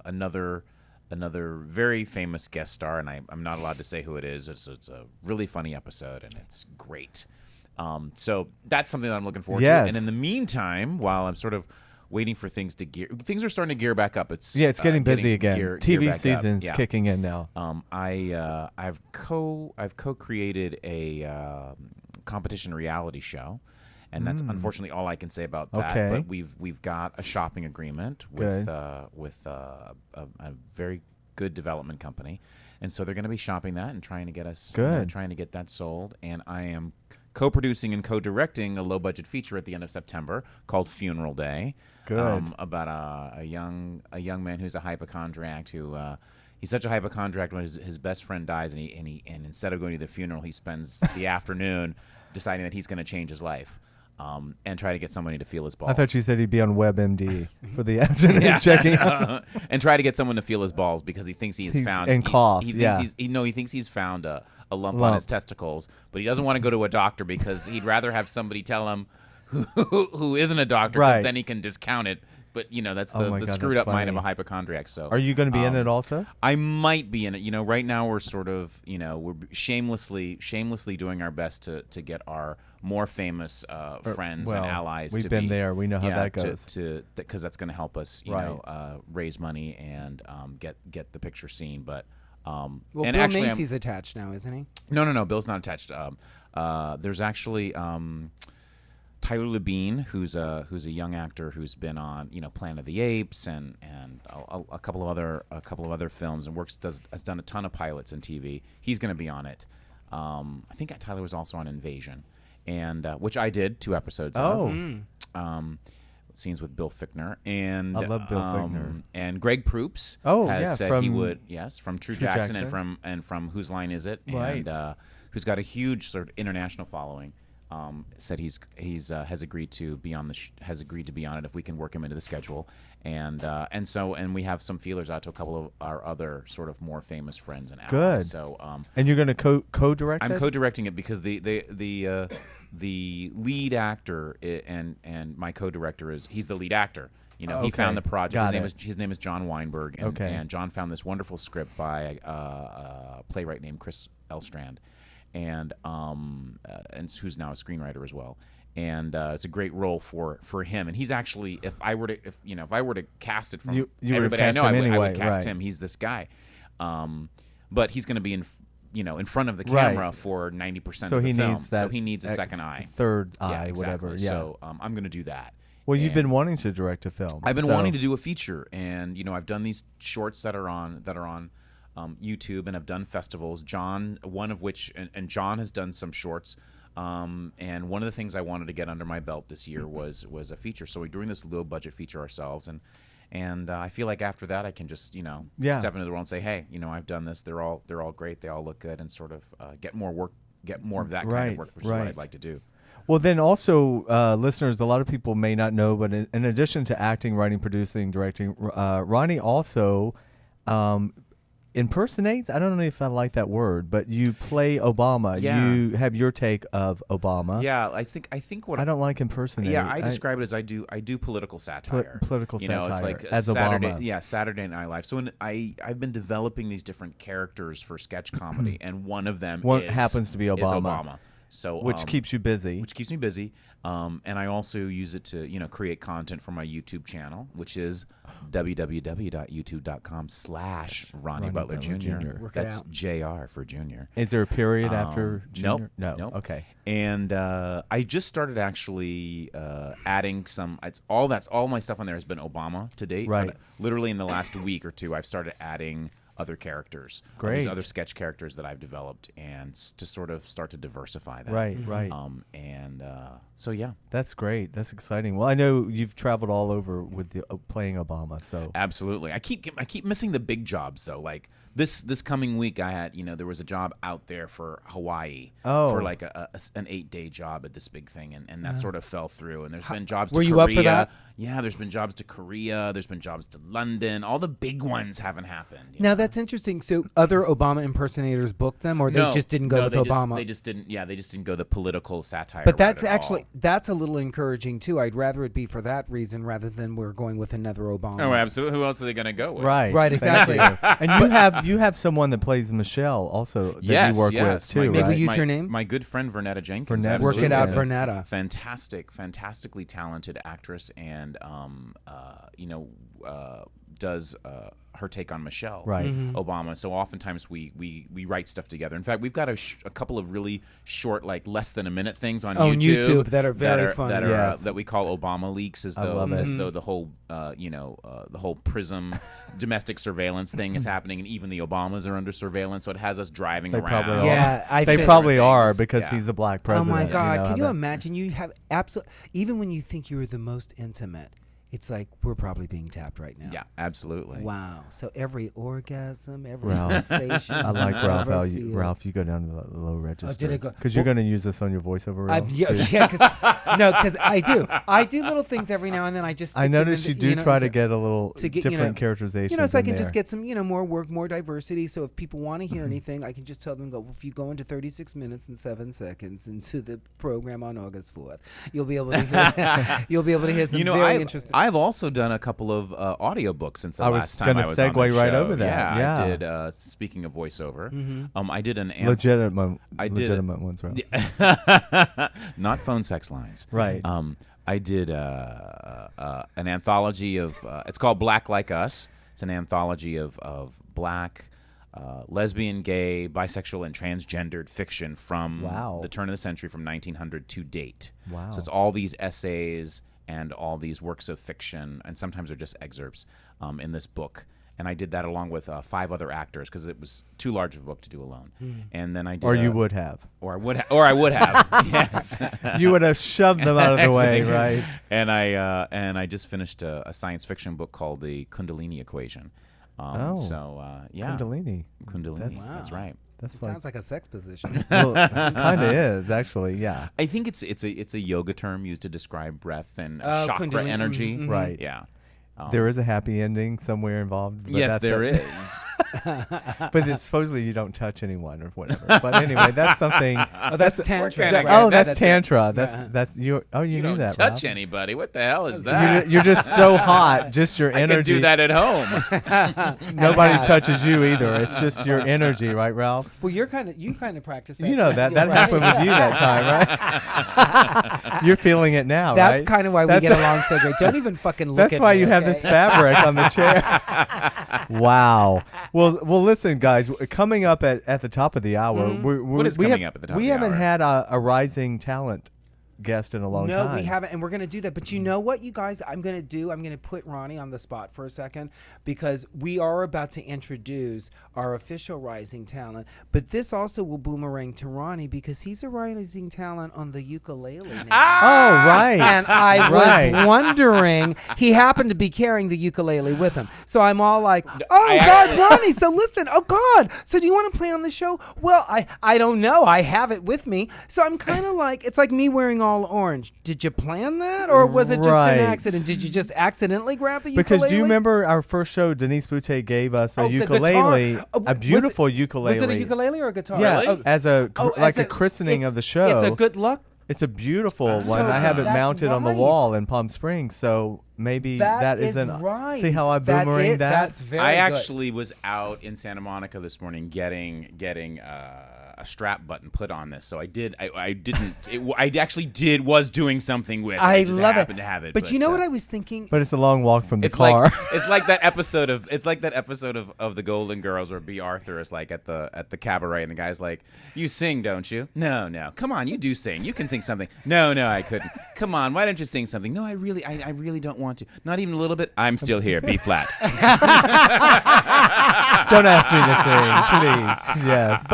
another very famous guest star, and I'm not allowed to say who it is. It's a really funny episode, and it's great. So that's something that I'm looking forward to. Yes. And in the meantime, while I'm sort of waiting for things are starting to gear back up. It's getting busy again. gear TV back up. season's Yeah. kicking in now. I've co-created a competition reality show, and that's unfortunately all I can say about that. Okay. But we've got a shopping agreement with a very good development company, and so they're going to be shopping that and trying to get us trying to get that sold. And I am co-producing and co-directing a low-budget feature at the end of September called Funeral Day. Good. About a young man who's a hypochondriac who he's such a hypochondriac when his best friend dies, and instead of going to the funeral, he spends the afternoon deciding that he's going to change his life and try to get somebody to feel his balls. I thought you said he'd be on WebMD for the afternoon checking out. And try to get someone to feel his balls because he thinks he's found and cough. He thinks he's found a lump on his testicles, but he doesn't want to go to a doctor because he'd rather have somebody tell him who isn't a doctor, because Right. then he can discount it. But that's Oh my the God, screwed that's up mind of a funny. hypochondriac. So Are you going to be in it also? I might be in it. Right now we're sort of, we're shamelessly doing our best to get our more famous friends and allies. We've to been be, there. We know how that goes. Because that's going to help us, raise money and get the picture seen. But Well, and Bill actually, Macy's attached now, isn't he? No. Bill's not attached. There's actually Tyler Labine, who's a young actor who's been on Planet of the Apes and a couple of other films, and has done a ton of pilots and TV. He's going to be on it. I think Tyler was also on Invasion, and which I did 2 episodes of. Scenes with Bill Fichtner, and I love Bill Fichtner. And Greg Proops has said he would from True Jackson and from Whose Line Is It, Right. and who's got a huge sort of international following. Said has agreed to be on has agreed to be on it if we can work him into the schedule, and we have some feelers out to a couple of our other sort of more famous friends and allies. Good. So And you're going to co-direct it? I'm co-directing it because the lead actor and my co-director he's the lead actor. He found the project. His name is John Weinberg, and John found this wonderful script by a playwright named Chris Elstrand, and who's now a screenwriter as well. And it's a great role for him. And he's actually, if I were to cast it from You would everybody I cast know, him I anyway, would cast right. him. He's this guy. But he's going to be in front of the camera for 90% So of the he film. needs that So he needs a second eye. Third eye, Yeah, exactly. whatever. Yeah. So I'm going to do that. Well, you've And been wanting to direct a film. I've been so- wanting to do a feature, and I've done these shorts that are on YouTube, and I've done festivals. John, one of which, and John has done some shorts. And one of the things I wanted to get under my belt this year was a feature. So we're doing this low budget feature ourselves, and I feel like after that I can just step into the world and say, hey, I've done this. They're all great. They all look good, and sort of get more of that kind of work, which is what I'd like to do. Well, then also, listeners, a lot of people may not know, but in addition to acting, writing, producing, directing, Ronnie also impersonate. I don't know if I like that word, but you play Obama. Yeah. You have your take of Obama. Yeah, I think what I don't like impersonate. Yeah, I describe it as I do political satire. Political satire It's like as Saturday, Obama. Yeah, Saturday Night Live. So I've been developing these different characters for sketch comedy, and one of them happens to be Obama. Is Obama. So Which keeps you busy. Which keeps me busy. And I also use it to create content for my YouTube channel, which is www.youtube.com/Ronnie Butler Jr. That's JR for Junior. Is there a period after Junior? Nope. No. Okay. And I just started actually adding some. All my stuff on there has been Obama to date. Right. But literally in the last week or two, I've started adding other characters, Great. these other sketch characters that I've developed, and to sort of start to diversify that. Right. So yeah, that's great. That's exciting. Well, I know you've traveled all over with playing Obama. So absolutely, I keep missing the big jobs though. Like this coming week, I had there was a job out there for Hawaii for like an 8-day job at this big thing, and that sort of fell through. And there's been jobs. Were to you Korea. up for that? Yeah, there's been jobs to Korea. There's been jobs to London. All the big ones haven't happened. Now that's interesting. So other Obama impersonators booked them, or they just didn't go with Obama? They just didn't. Yeah, they just didn't go the political satire. But that's route at actually all. that's a little encouraging too. I'd rather it be for that reason rather than we're going with another Obama. Oh, absolutely. Who else are they going to go with? Right, exactly. And you have someone that plays Michelle also that you work with too. Maybe right? use her name. My good friend Vanessa Jenkins. Vernetta. Work it out, Yes. Vernetta. Fantastically talented actress, and does her take on Michelle Right. Obama. So oftentimes we write stuff together. In fact, we've got a couple of really short, like less than a minute things on YouTube that are very funny. that we call Obama leaks, as though the whole the whole PRISM domestic surveillance thing is happening, and even the Obamas are under surveillance. So it has us driving They around. probably are. Yeah, They probably are because he's a black Oh president. my God! Can you that- imagine? You have absolute. Even when you think you're the most intimate, it's like we're probably being tapped right now. Yeah, absolutely. Wow. So every orgasm, every Ralph. sensation. I like Ralph. ever You feel. go down to the low register. did it go- Because you're going to use this on your voiceover. Ralph, Yeah, too. because I do. I do little things every now and then. I just. I stick them noticed in you the- do try to get a little to get, different characterization. so I can just get some, more work, more diversity. So if people want to hear anything, I can just tell them, if you go into 36 minutes and 7 seconds into the program on August 4th, you'll be able to hear, some very interesting. I've also done a couple of audiobooks since the last time I was on the segue right show. over that. Yeah. I did. Speaking of voiceover, I did an legitimate ones, right? not phone sex lines. Right. I did an anthology of. It's called Black Like Us. It's an anthology of black, lesbian, gay, bisexual, and transgendered fiction from the turn of the century, from 1900 to date. Wow. So it's all these essays and all these works of fiction, and sometimes they're just excerpts in this book. And I did that along with 5 other actors because it was too large of a book to do alone. And then I did. Or you would have. Or I would have. Yes. You would have shoved them out of the way, right? And I just finished a science fiction book called The Kundalini Equation. So yeah. Kundalini. That's right. That's Sounds like a sex position. kind of is actually, yeah. I think it's a yoga term used to describe breath and chakra Kundalini. energy. Right. Yeah. There is a happy ending somewhere involved. But Yes, that's there it. is. But it's supposedly you don't touch anyone or whatever. But anyway, that's something. That's tantra. kinda- Oh, Right, that's tantra. That's you. Oh, you You knew don't that. touch Ralph. anybody. What the hell is that? You're just so hot. Just your I can energy. do that at home. Nobody touches you either. It's just your energy, right, Ralph? Well, you kind of practice that. You know that. Yeah, That right. happened with you that time, right? You're feeling it now, That's right? kind of why we get along so great. Don't even fucking look at That's why me, you have okay? this fabric on the chair. Wow. Well, listen, guys. Coming up at the top of the hour, What is coming up at the top of we the haven't hour? had a rising talent guest in a long time. No, we haven't, and we're going to do that. But you know what, you guys? I'm going to put Ronnie on the spot for a second because we are about to introduce our official rising talent. But this also will boomerang to Ronnie because he's a rising talent on the ukulele now. Oh, right. And I Right. was wondering, he happened to be carrying the ukulele with him. So I'm all like, I God, Ronnie, so listen, oh God, so do you want to play on the show? Well, I don't know. I have it with me. So I'm kind of like, it's like me wearing all all orange. Did you plan that, or was it just Right. an accident? Did you just accidentally grab the Because ukulele? do you remember our first show? Denise Boutte gave us a Oh, the ukulele, guitar. a beautiful Was ukulele. it a ukulele or a guitar? Yeah, Really? as a as a christening it's- of the show. It's a good luck. It's a beautiful So one. I have it that's mounted on the right. wall in Palm Springs, so maybe that is isn't. right. See how I boomeranged that? That's very I good. actually was out in Santa Monica this morning getting a strap button put on this, so I did. I didn't. I actually was doing something with. I just love happened it. to have it. But you know what I was thinking? But it's a long walk from the It's car. like it's like that episode of the Golden Girls where B. Arthur is like at the cabaret and the guy's like, "You sing, don't you?" No. Come on, you do sing. You can sing something. No, I couldn't. Come on, why don't you sing something? No, I really don't want to. Not even a little bit. I'm still here. B flat. Don't ask me to sing, please. Yes.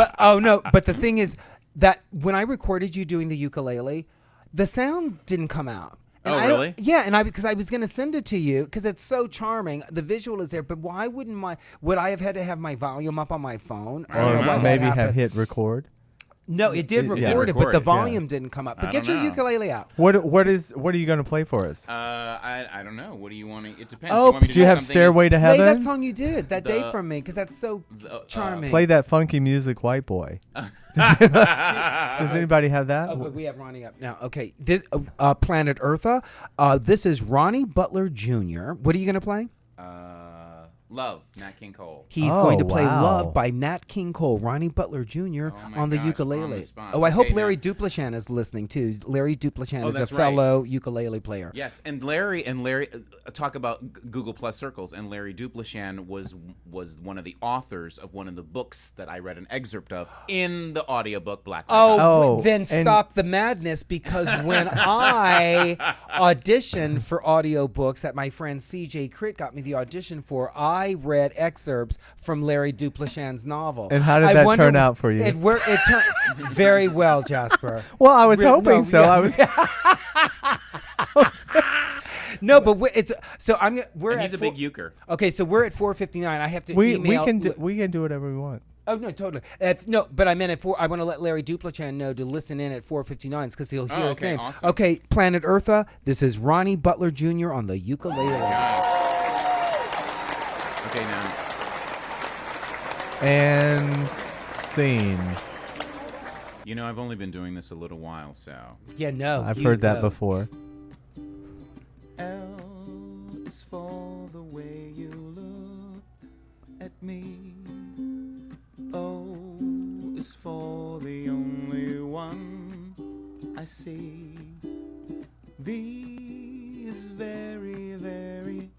But the thing is that when I recorded you doing the ukulele, the sound didn't come out. And Oh, I don't- really? Yeah, and because I was going to send it to you because it's so charming. The visual is there, but why would I have had to have my volume up on my phone? I don't know why that maybe have happened. hit record. No, it did Yeah. record it, but the Record it, volume didn't come up. But I get don't your know. ukulele out. What are you going to play for us? I don't know. What do you want to? It depends. Oh, you want me to Do you have something Stairway to Play Heaven? that song you did that day The- from me because that's so charming. Play that funky music, White Boy. Does anybody have that? Oh, good. We have Ronnie up now. Okay, this Planet Eartha. This is Ronnie Butler Jr. What are you going to play? Love, Nat King Cole. He's Oh, going to play wow. Love by Nat King Cole, Ronnie Butler Jr. my on the gosh, ukulele. on the spot. Oh, I hope Okay, Larry now- Duplashan is listening too. Larry Duplashan is a that's right. fellow ukulele player. Yes, and Larry talk about Google Plus circles, and Larry Duplashan was one of the authors of one of the books that I read an excerpt of in the audiobook Black. Oh, Then and- stop the madness because when I auditioned for audiobooks that my friend CJ Crit got me the audition for, I read excerpts from Larry Duplashan's novel. And how did I that wonder- turn out for you? It turned very well, Jasper. Well, I was hoping no, so. yeah. I was. No, but we're And at he's a big euchre. Okay, so we're at 4:59. I have to We email. can do whatever we want. Oh no, totally. No, but I meant at 4. I want to let Larry Duplashan know to listen in at 4:59 because he'll hear his okay, name. awesome. Okay, Planet Eartha. This is Ronnie Butler Jr. on the ukulele. Okay, now. And scene. You know, I've only been doing this a little while, so. Yeah, no, I've you heard that go. before. L is for the way you look at me. O is for the only one I see. V is very, very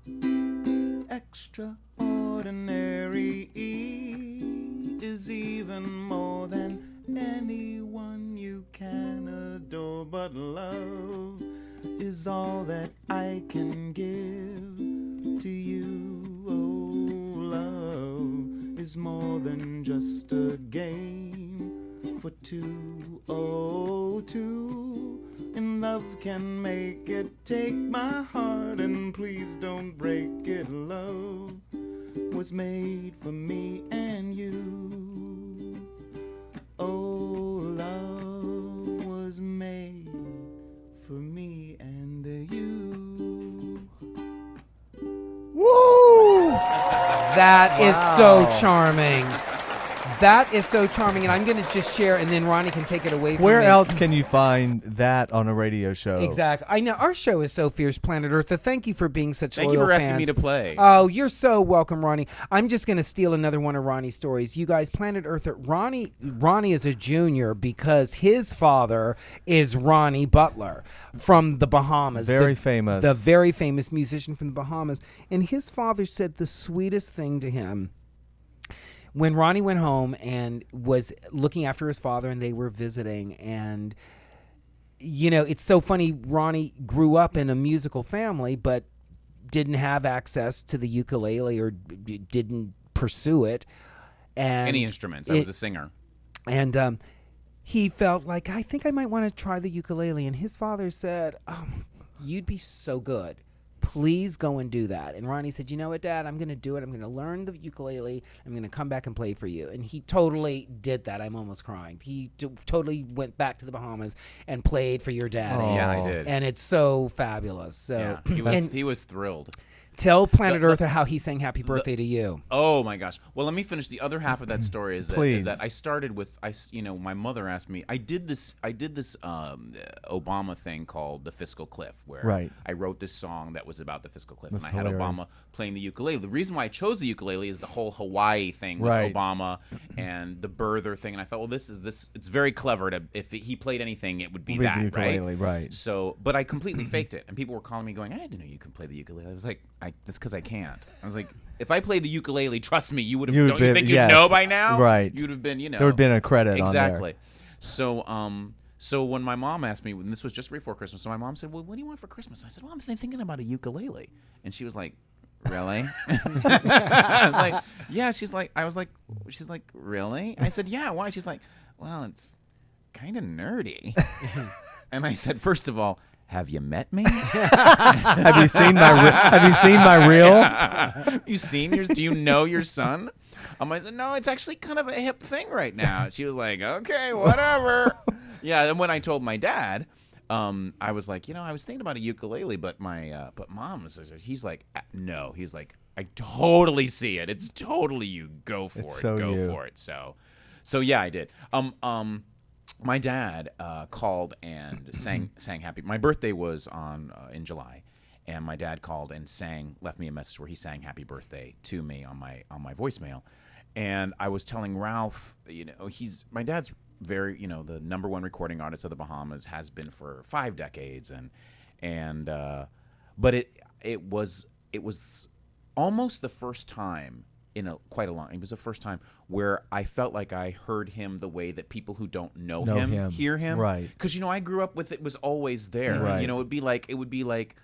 extraordinary. E is even more than anyone you can adore, but love is all that I can give to you. Oh, love is more than just a game for two. Oh, two in love can make it. Take my heart and please don't break it. Love was made for me and you. Oh, love was made for me and you. Woo! That is so charming. That is so charming, and I'm going to just share, and then Ronnie can take it away from Where me. else can you find that on a radio show? Exactly. I know our show is so fierce, Planet Earth. So thank you for being such Thank loyal you for asking fans. me to play. Oh, you're so welcome, Ronnie. I'm just going to steal another one of Ronnie's stories. You guys, Planet Earth, Ronnie is a junior because his father is Ronnie Butler from the Bahamas. Very famous. The very famous musician from the Bahamas. And his father said the sweetest thing to him. When Ronnie went home and was looking after his father and they were visiting, and you know, it's so funny, Ronnie grew up in a musical family but didn't have access to the ukulele or didn't pursue it. And Any instruments. I was a singer. And he felt like, I think I might want to try the ukulele. And his father said, you'd be so good please go and do that. And Ronnie said, you know what, Dad, I'm going to do it. I'm going to learn the ukulele. I'm going to come back and play for you. And he totally did that. I'm almost crying. He totally went back to the Bahamas and played for your daddy. Yeah, I did. And it's so fabulous. So yeah, he was thrilled. Tell Planet Earth how he sang Happy Birthday to you. Oh my gosh! Well, let me finish the other half of that story. Is that I started with my mother asked me. I did this Obama thing called the Fiscal Cliff, where I wrote this song that was about the Fiscal Cliff, and I had Obama playing the ukulele. The reason why I chose the ukulele is the whole Hawaii thing with Obama and the birther thing, and I thought, well, it's very clever to if he played anything, it would be that, the ukulele, right? So, but I completely faked it, and people were calling me going, I didn't know you could play the ukulele. I was like, that's because I can't. I was like, if I played the ukulele, trust me, you would have. Don't you think you'd know by now? Right. You'd have been, There would have been a credit exactly. on there. So when my mom asked me, and this was just before Christmas, so my mom said, well, what do you want for Christmas? I said, well, I'm thinking about a ukulele. And she was like, really? I was like, yeah. She's like, really? I said, yeah. Why? She's like, well, it's kind of nerdy. And I said, first of all, have you met me? Have you seen my reel? You seen yours? Do you know your son? I said, no, it's actually kind of a hip thing right now. She was like, okay, whatever. Yeah. And when I told my dad, I was like, I was thinking about a ukulele, but but Mom says, he's like, no. He's like, I totally see it. It's totally you. Go for it. Go for it. So yeah, I did. My dad called and sang happy. My birthday was in July, and my dad called and left me a message where he sang happy birthday to me on my voicemail. And I was telling Ralph, my dad's very, the number one recording artist of the Bahamas, has been for 5 decades, but it was almost the first time it was the first time where I felt like I heard him the way that people who don't know him hear him. Right. Because, I grew up with it was always there. Right. It would be like,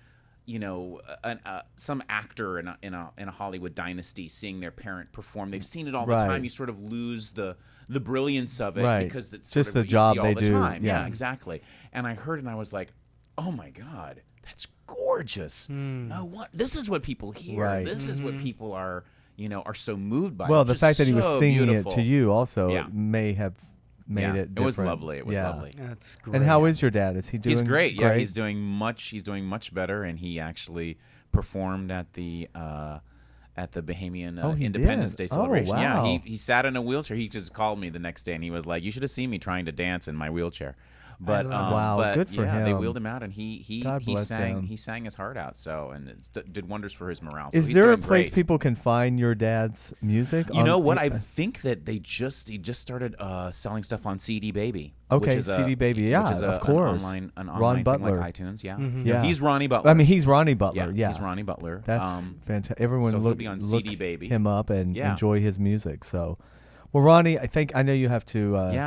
some actor in a Hollywood dynasty seeing their parent perform. They've seen it all the time. You sort of lose the brilliance of it because it's just sort of the job you see all they the do. time. Yeah, exactly. And I heard it and I was like, oh my God, that's gorgeous. Oh, what? This is what people hear. Right. This is what people are so moved by. Well, the fact that he was singing beautiful. it to you also may have made it different. It was lovely. It was lovely. That's great. And how is your dad? Is he doing He's great. Yeah, great? he's doing much better, and he actually performed at the Bahamian Independence Day celebration. Oh, wow. Yeah, he sat in a wheelchair. He just called me the next day, and he was like, "You should have seen me trying to dance in my wheelchair." But wow, good for him. They wheeled him out, and he sang him. he sang his heart out. So and it did wonders for his morale. Is he's there a doing place great. people can find your dad's music? You know what? I think that he just started selling stuff on CD Baby. Okay, which is CD Baby, yeah, which is of course. An online Ron thing Butler. like iTunes. Yeah, Yeah. He's Ronnie Butler. I mean, he's Ronnie Butler. Yeah, he's Ronnie Butler. That's fantastic. Everyone so he'll look be on CD look Baby. him up and enjoy his music. So, well, Ronnie, I know you have to. Are you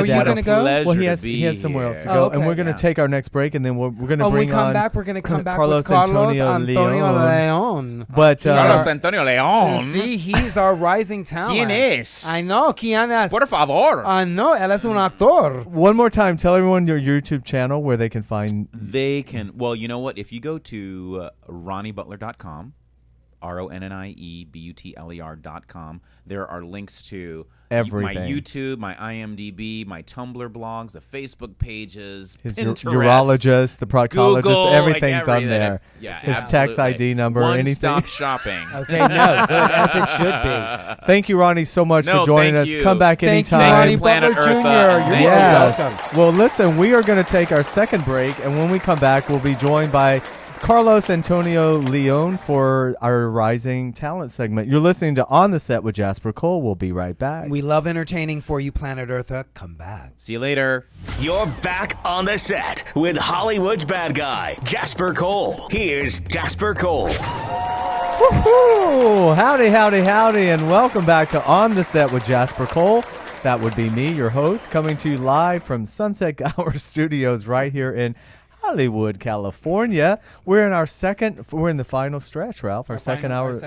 going to go? Well, he has somewhere else to go, and we're going to take our next break, and then we're going to bring on. We're going to come back Carlos with Carlos Antonio Leon. But Carlos Antonio Leon. See, he's our rising talent. ¿Quién es? I know. ¿Quién es? Por favor. I know. Él es un actor. One more time, tell everyone your YouTube channel where they can find. They can. Well, you know what? If you go to RonnieButler.com, RonnieButler.com, there are links to everything. My YouTube, my IMDb, my Tumblr blogs, the Facebook pages, his Pinterest, urologist, the proctologist, Google, everything's on there. Yeah, his absolutely. tax ID number, anything. One-stop shopping. Okay, no, good as it should be. Thank you, Ronnie, so much for joining us. You. Come back anytime. Thank you, Ronnie Butler Jr. You're welcome. Well, listen, we are going to take our second break, and when we come back, we'll be joined by Carlos Antonio Leon for our Rising Talent segment. You're listening to On the Set with Jasper Cole. We'll be right back. We love entertaining for you, Planet Eartha. Come back. See you later. You're back on the set with Hollywood's bad guy, Jasper Cole. Here's Jasper Cole. Woohoo! Howdy, howdy, howdy, and welcome back to On the Set with Jasper Cole. That would be me, your host, coming to you live from Sunset Gower Studios right here in Hollywood, California. We're in the final stretch, Ralph. Our second hour.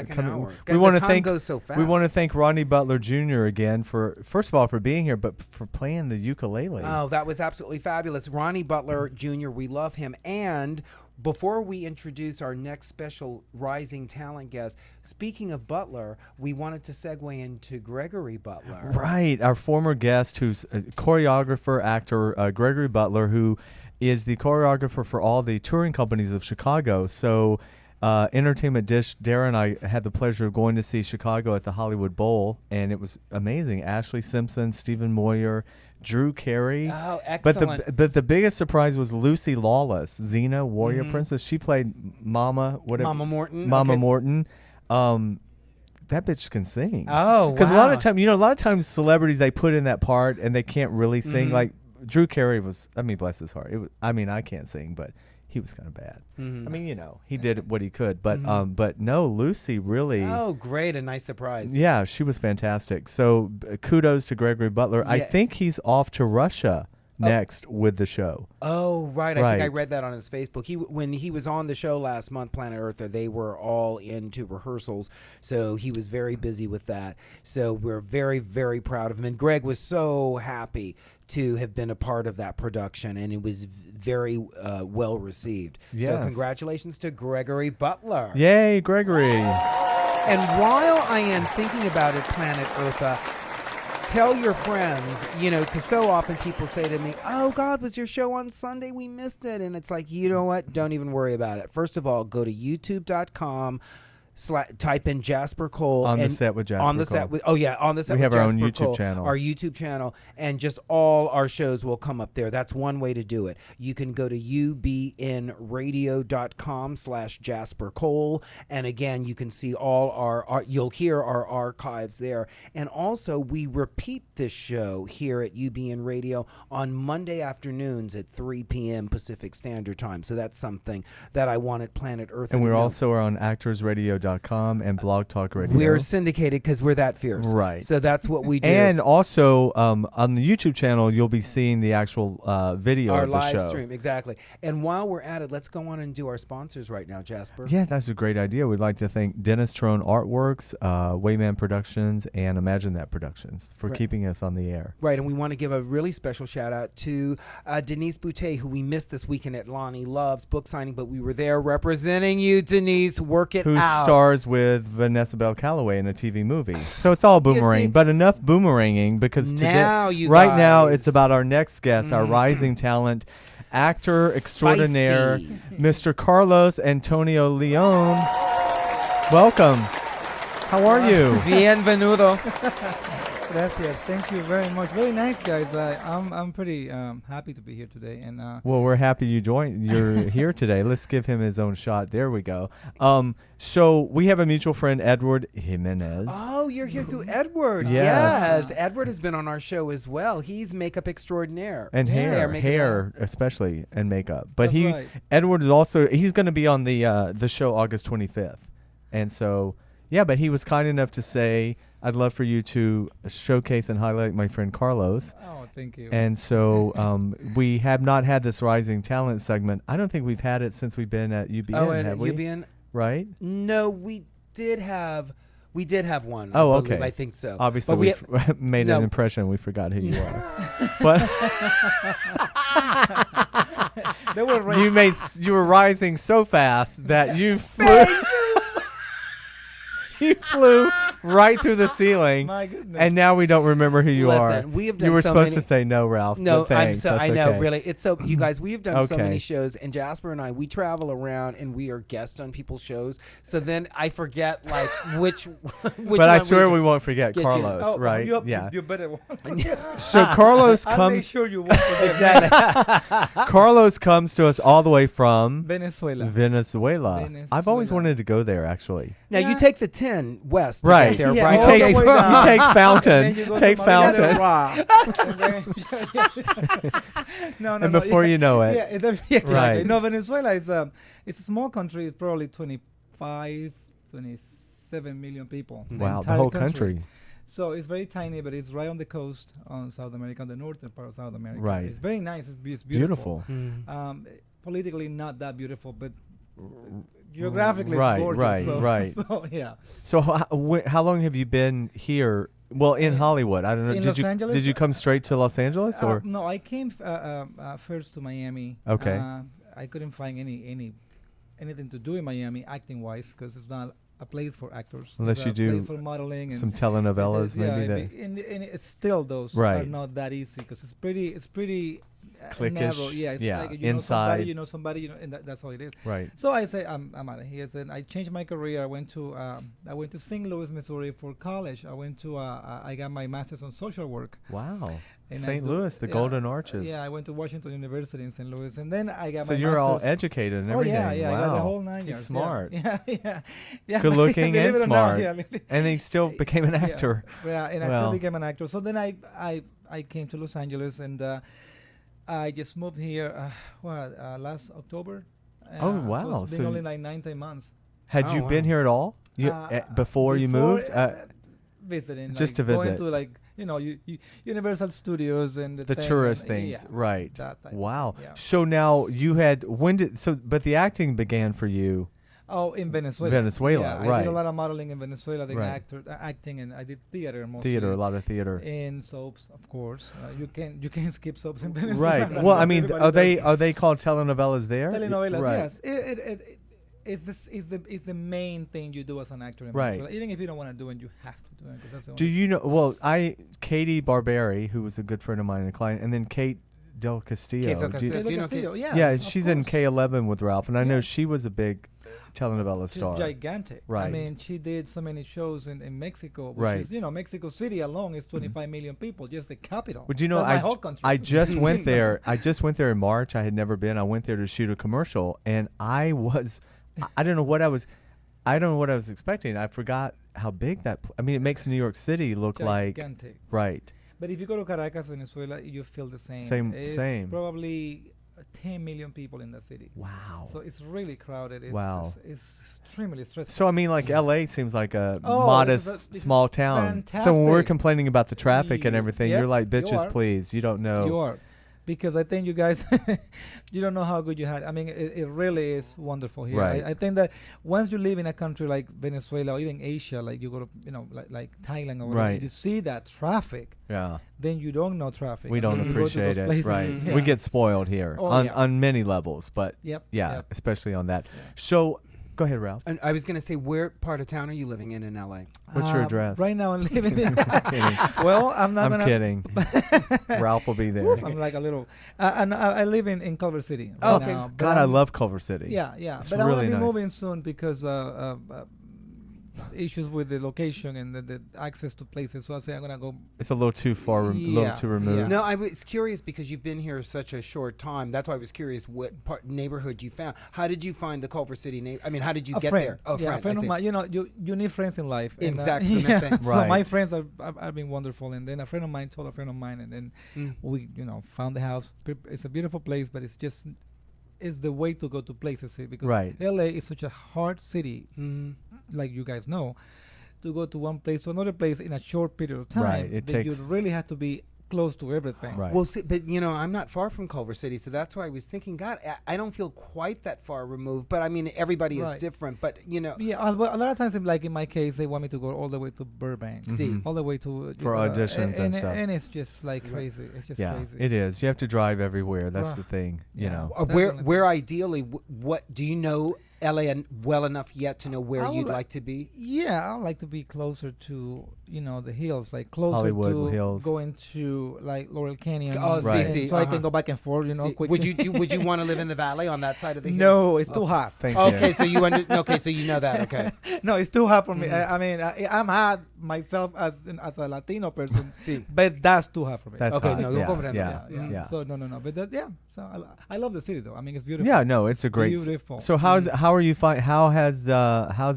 We want to thank. Goes so fast. We want to thank Ronnie Butler Jr. again for, first of all, for being here, but for playing the ukulele. Oh, that was absolutely fabulous. Ronnie Butler Jr., we love him. And before we introduce our next special rising talent guest, speaking of Butler, we wanted to segue into Gregory Butler. Right, our former guest, who's a choreographer, actor, Gregory Butler, who is the choreographer for all the touring companies of Chicago. So, Entertainment Dish, Dara and I had the pleasure of going to see Chicago at the Hollywood Bowl, and it was amazing. Ashley Simpson, Stephen Moyer, Drew Carey. Oh, excellent. But the biggest surprise was Lucy Lawless, Xena, Warrior Princess. She played Mama, whatever. Mama Morton. Mama Okay. Morton. That bitch can sing. Oh, Because wow. a lot of times celebrities, they put in that part and they can't really sing. Like Drew Carey was, bless his heart. I can't sing, but he was kind of bad. He did what he could. But no, Lucy really. Oh, great. A nice surprise. Yeah, she was fantastic. So kudos to Gregory Butler. I Yeah. think he's off to Russia next with the show. Oh, right. I think I Right. read that on his Facebook. When he was on the show last month, Planet Earther, they were all into rehearsals, so he was very busy with that. So we're very, very proud of him. And Greg was so happy to have been a part of that production, and it was very well received. So Yes. congratulations to Gregory Butler. Yay, Gregory. And while I am thinking about it, Planet Eartha, tell your friends, because so often people say to me, oh, God, was your show on Sunday? We missed it. And it's like, you know what? Don't even worry about it. First of all, go to youtube.com. Type in Jasper Cole. On the set with Jasper On the set Cole. with, oh, yeah, on the set We with have our own Jasper YouTube Cole, channel. Our YouTube channel, and just all our shows will come up there. That's one way to do it. You can go to ubnradio.com/Jasper Cole, and again, you can see all you'll hear our archives there. And also, we repeat this show here at UBN Radio on Monday afternoons at 3 p.m. Pacific Standard Time. So that's something that I wanted Planet Earth. And to we're know. also on actorsradio.com and Blog Talk Radio. We're syndicated because we're that fierce. Right. So that's what we do. And also on the YouTube channel, you'll be seeing the actual video our of the live show. stream, exactly. And while we're at it, let's go on and do our sponsors right now, Jasper. Yeah, that's a great idea. We'd like to thank Dennis Trone Artworks, Wayman Productions, and Imagine That Productions for keeping us on the air. Right, and we want to give a really special shout out to Denise Boutte, who we missed this weekend at Lonnie Love's book signing, but we were there representing you, Denise. Work it Who out. stars with Vanessa Calloway in a TV movie. So it's all boomerang, see- but enough boomeranging because Now, today, you right now, guys. it's about our next guest, our rising talent, actor extraordinaire, Feisty. Mr. Carlos Antonio Leon. Welcome. How are you? Bienvenido. Gracias. Thank you very much. Very nice, guys. I'm pretty happy to be here today. And Well, we're happy you're here today. Let's give him his own shot. There we go. So we have a mutual friend, Edward Jimenez. Oh, you're here through Edward. Yes. Edward has been on our show as well. He's makeup extraordinaire. And hair makeup. especially, and makeup. But That's right. Edward is also, he's going to be on the show August 25th. And so, yeah, but he was kind enough to say, I'd love for you to showcase and highlight my friend Carlos. oh, thank you. And so we have not had this Rising Talent segment. I don't think we've had it since we've been at UBN, Oh, and have we? UBN? Right? No, we did have one. Oh, I believe. okay. I think so. Obviously, But we we made no. an impression. We forgot who you are. But They were you were rising so fast that you flew. You flew right through the ceiling. My goodness. And now we don't remember who you are. Listen, we have done You were so supposed many- to say no, Ralph. No, but thanks. I That's know, okay. really. It's so, you guys, we have done so Okay. many shows, and Jasper and I, we travel around and we are guests on people's shows. So then I forget, like, which But I one swear we won't forget Get you. Carlos, right? You, you better. So Carlos I'll make comes. sure you won't forget. Exactly. Carlos comes to us all the way from Venezuela. Venezuela. I've always wanted to go there, actually. Now, you take the 10 west to Right. get there, Yeah, right? all the take, way down. you take And Fountain. then you go Take to Fountain. No, And before you know it. Yeah, exactly. Right. No, Venezuela is it's a small country. It's probably 27 million people. Wow, the entire whole country. So it's very tiny, but it's right on the coast on South America, on the northern part of South America. Right. It's very nice. It's Beautiful. beautiful. Politically not that beautiful, but geographically Right, it's gorgeous. right, so, right. So yeah. So how long have you been here? Well, in Hollywood. I don't know. In Did Los you Angeles? did you come straight to Los Angeles or? No, I came first to Miami. Okay. I couldn't find any anything to do in Miami acting wise, because it's not a place for actors. Unless It's you a do place for modeling and some telenovelas, maybe yeah, that. and it's still those are Right. not that easy, because it's pretty Cliquish. narrow. Yeah, it's Yeah, like you inside. know somebody, and that's how it is. Right. So I say I'm out of here. Then I changed my career. I went to St. Louis, Missouri for college. I got my master's on social work. Wow. And St. Louis, the Golden Arches. Yeah, I went to Washington University in St. Louis, and then I got So my you're all master's. educated and everything. Oh yeah, Wow. I got the whole 9 He's years. smart. Yeah. Good looking Believe and it or not, smart. yeah, I mean- And he still became an actor. Yeah, and I Well. still became an actor. So then I came to Los Angeles, and I just moved here. Last October. Oh, So wow. it's been So only like 19 months. Had Oh, you been wow. here at all? Before you moved? Visiting, just like, to going visit. to like Universal Studios and The thing, tourist and, things, yeah, right? that type. Wow. Yeah. So now you had but the acting began for you. Oh, in Venezuela. Venezuela, yeah, I right. did a lot of modeling in Venezuela, then Right. acting, and I did theater mostly. Theater, a lot of theater. And soaps, of course. You can't skip soaps in Venezuela. Right. That's Well, what I mean, everybody does. are they called telenovelas there? Telenovelas, Right. yes. It's the main thing you do as an actor in Right. Venezuela. Even if you don't want to do it, you have to do it, 'cause that's the Do only you know? Well, Katie Barberi, who was a good friend of mine and a client, and then Kate Del Castillo. Kate Del Do you- Castillo. Do you know Castillo, Kate? yes, yeah, of she's in course. K11 with Ralph, and I know Yeah. she was a big telenovela She's star. gigantic. I Right. mean, she did so many shows in Mexico. Which Right. is, Mexico City alone is 25 million people, just the capital. But you know, That's my whole country. I just went there. I just went there in March. I had never been. I went there to shoot a commercial, and I don't know what I was expecting. I forgot how big I mean, it makes New York City look like Gigantic. right. But if you go to Caracas, Venezuela, you feel the same. Same- It's same. probably 10 million people in that city. Wow. So it's really crowded. Wow. It's extremely stressful. So I mean, like LA seems like a Oh, modest this is small town. So when we're fantastic. complaining about the traffic and Ye- everything, yep, you're like, you bitches, are. please. You don't know. You are. Because I think you guys, you don't know how good you had. I mean, it really is wonderful here. Right. I think that once you live in a country like Venezuela or even Asia, like you go to, like Thailand or whatever, Right. you see that traffic, Yeah. then you don't know traffic. We don't until you go to appreciate those it. places. Right. Yeah. We get spoiled here Oh, on, yeah. on many levels, but Yep. yeah, Yep. especially on that. Yeah. So go ahead, Ralph. And I was going to say, where part of town are you living in LA? What's your address? Right now I'm living in. kidding. Well, I'm not I'm gonna. kidding. Ralph will be there. Oof, I'm like a little. And I live in Culver City. Right Oh, okay. now, but God, I I'm- love Culver City. Yeah, yeah. It's But I'm really gonna be nice. moving soon because issues with the location and the access to places. So I say I'm gonna go. It's a little too far, a little Yeah, too removed. yeah. No, I was curious because you've been here such a short time. That's why I was curious what neighborhood you found. How did you find the Culver City neighborhood? I mean, how did you A get friend. there? Oh, Yeah, friend. a friend I of see. mine. You need friends in life. And, Exactly, yeah. makes sense. So Right. my friends have been wonderful, and then a friend of mine told a friend of mine, and then we found the house. It's a beautiful place, but it's the way to go to places, see, because Right. LA is such a hard city, like you guys know, to go to one place to another place in a short period of time. Right, it that takes- you really have to be close to everything. Right. Well, see, but I'm not far from Culver City, so that's why I was thinking, God, I don't feel quite that far removed. But I mean, everybody Right. is different. But Yeah, a lot of times, like in my case, they want me to go all the way to Burbank, See. all the way to For auditions and stuff. and it's just like crazy. It's just Yeah, crazy. it is. You have to drive everywhere. That's Right. the thing. You Yeah. know. where Definitely. ideally, what do you know LA well enough yet to know where I would you'd li- like to be? Yeah, I like to be closer to the hills, like closer Hollywood to hills. going to like Laurel Canyon. Oh, Right. see, so I can uh-huh. go back and forth, See, quick. would you want to live in the valley on that side of the hill? No, it's too hot. Thank Okay, you. so you know that. Okay. No, it's too hot for me. I mean, I'm hot myself as a Latino person, See. but that's too hot for me. That's Okay, hot. no, you'll yeah, go over there. yeah, yeah. yeah. So no, but So I love the city though. I mean, it's beautiful. Yeah, no, it's a great. Beautiful. So how are you how's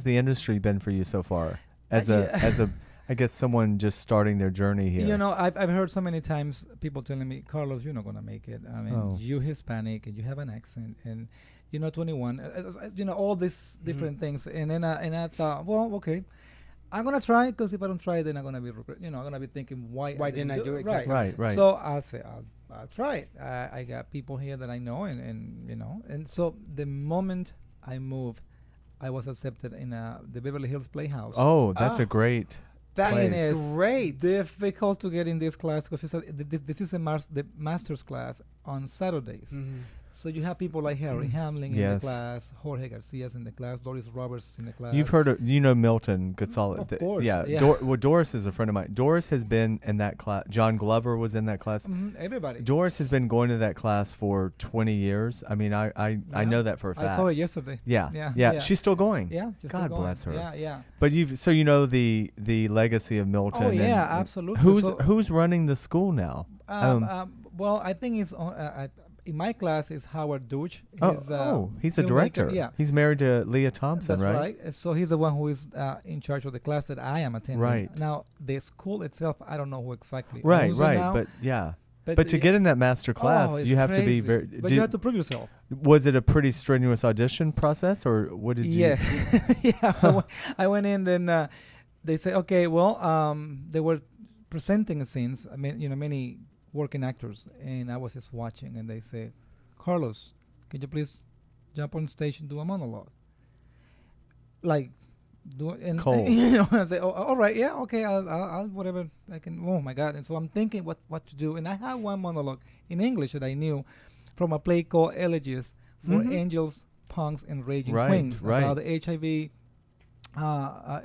the industry been for you so far? As a I guess someone just starting their journey here. I've heard so many times people telling me, Carlos, you're not gonna make it. I mean, Oh. you're Hispanic and you have an accent and you're not 21. All these different things. And then I thought, well, okay, I'm gonna try because if I don't try, then I'm gonna be I'm gonna be thinking why didn't I do it? Exactly. Right. So I'll say I'll try it. I got people here that I know and so the moment I moved, I was accepted in the Beverly Hills Playhouse. Oh, that's a great. That Place. is great. Difficult to get in this class because this is the master's class on Saturdays. So you have people like Harry Hamlin in the Yes. class, Jorge Garcia's in the class, Doris Roberts in the class. You've heard of, Milton Gonzalez. Of course, Yeah. yeah. Well, Doris is a friend of mine. Doris has been in that class. John Glover was in that class. Everybody. Doris has been going to that class for 20 years. I mean, I know that for a fact. I saw it yesterday. Yeah. Yeah, Yeah. yeah. She's still going. Yeah. Just God going. bless her. Yeah, yeah. But so you know the legacy of Milton. Oh, and- yeah, and absolutely. Who's running the school now? Well, I think it's in my class is Howard Deutsch. He's a filmmaker. director. Yeah, He's married to Leah Thompson, that's right? right. So he's the one who is in charge of the class that I am attending. Right. Now, the school itself, I don't know who exactly. Right, owns it right. now, But yeah. But to get in that master class, it's you have to be crazy. very. But you have to prove yourself. Was it a pretty strenuous audition process, or what did you? Yeah, yeah. I went in, then they say, okay, well, they were presenting scenes. I mean, many working actors, and I was just watching, and they say, Carlos, can you please jump on stage and do a monologue? Like, Cold. I say, oh, all right, yeah, okay, I'll whatever I can. Oh my God! And so I'm thinking what to do, and I have one monologue in English that I knew from a play called Elegies for Angels, Punks, and Raging Queens about the HIV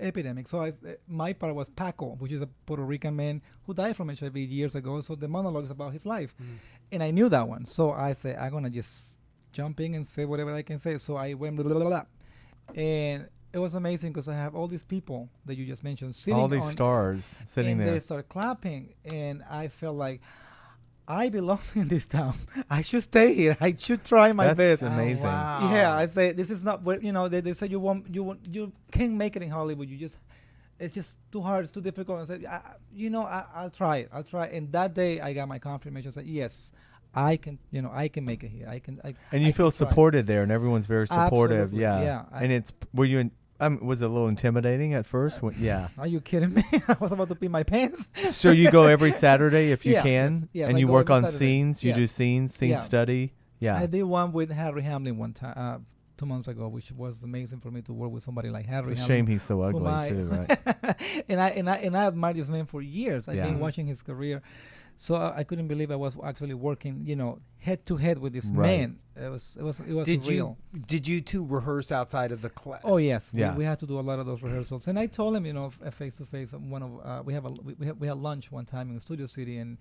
epidemic. So my part was Paco, which is a Puerto Rican man who died from HIV years ago. So the monologue is about his life, and I knew that one. So I said, I'm gonna just jump in and say whatever I can say. So I went blah, blah, blah, blah. And it was amazing because I have all these people that you just mentioned sitting all these stars sitting and there. They started clapping, and I felt like I belong in this town. I should stay here. I should try my That's best. amazing. Wow. Yeah, I say this is not what They say you can't make it in Hollywood. It's just too hard. It's too difficult. I said, I'll try it. And that day I got my confirmation. I said, yes, I can. I can make it here. I can. And you feel supported there, and everyone's very supportive. Absolutely, Yeah. yeah. And were you in? Was it a little intimidating at first? Yeah. Are you kidding me? I was about to pee my pants. So you go every Saturday if you Yeah, can, yes, yes, and I you go work every on Saturday. scenes. You do Yes. scene Yeah. study. Yeah. I did one with Harry Hamlin one time, 2 months ago, which was amazing for me to work with somebody like Harry. It's a Hamlin, shame he's so whom ugly too, right? and I admired this man for years. I've Yeah. been watching his career, so I couldn't believe I was actually working, head to head with this Right. man. It was Did real. you two rehearse outside of the class? Oh yes, Yeah. we had to do a lot of those rehearsals, and I told him, face to face. We had lunch one time in Studio City, and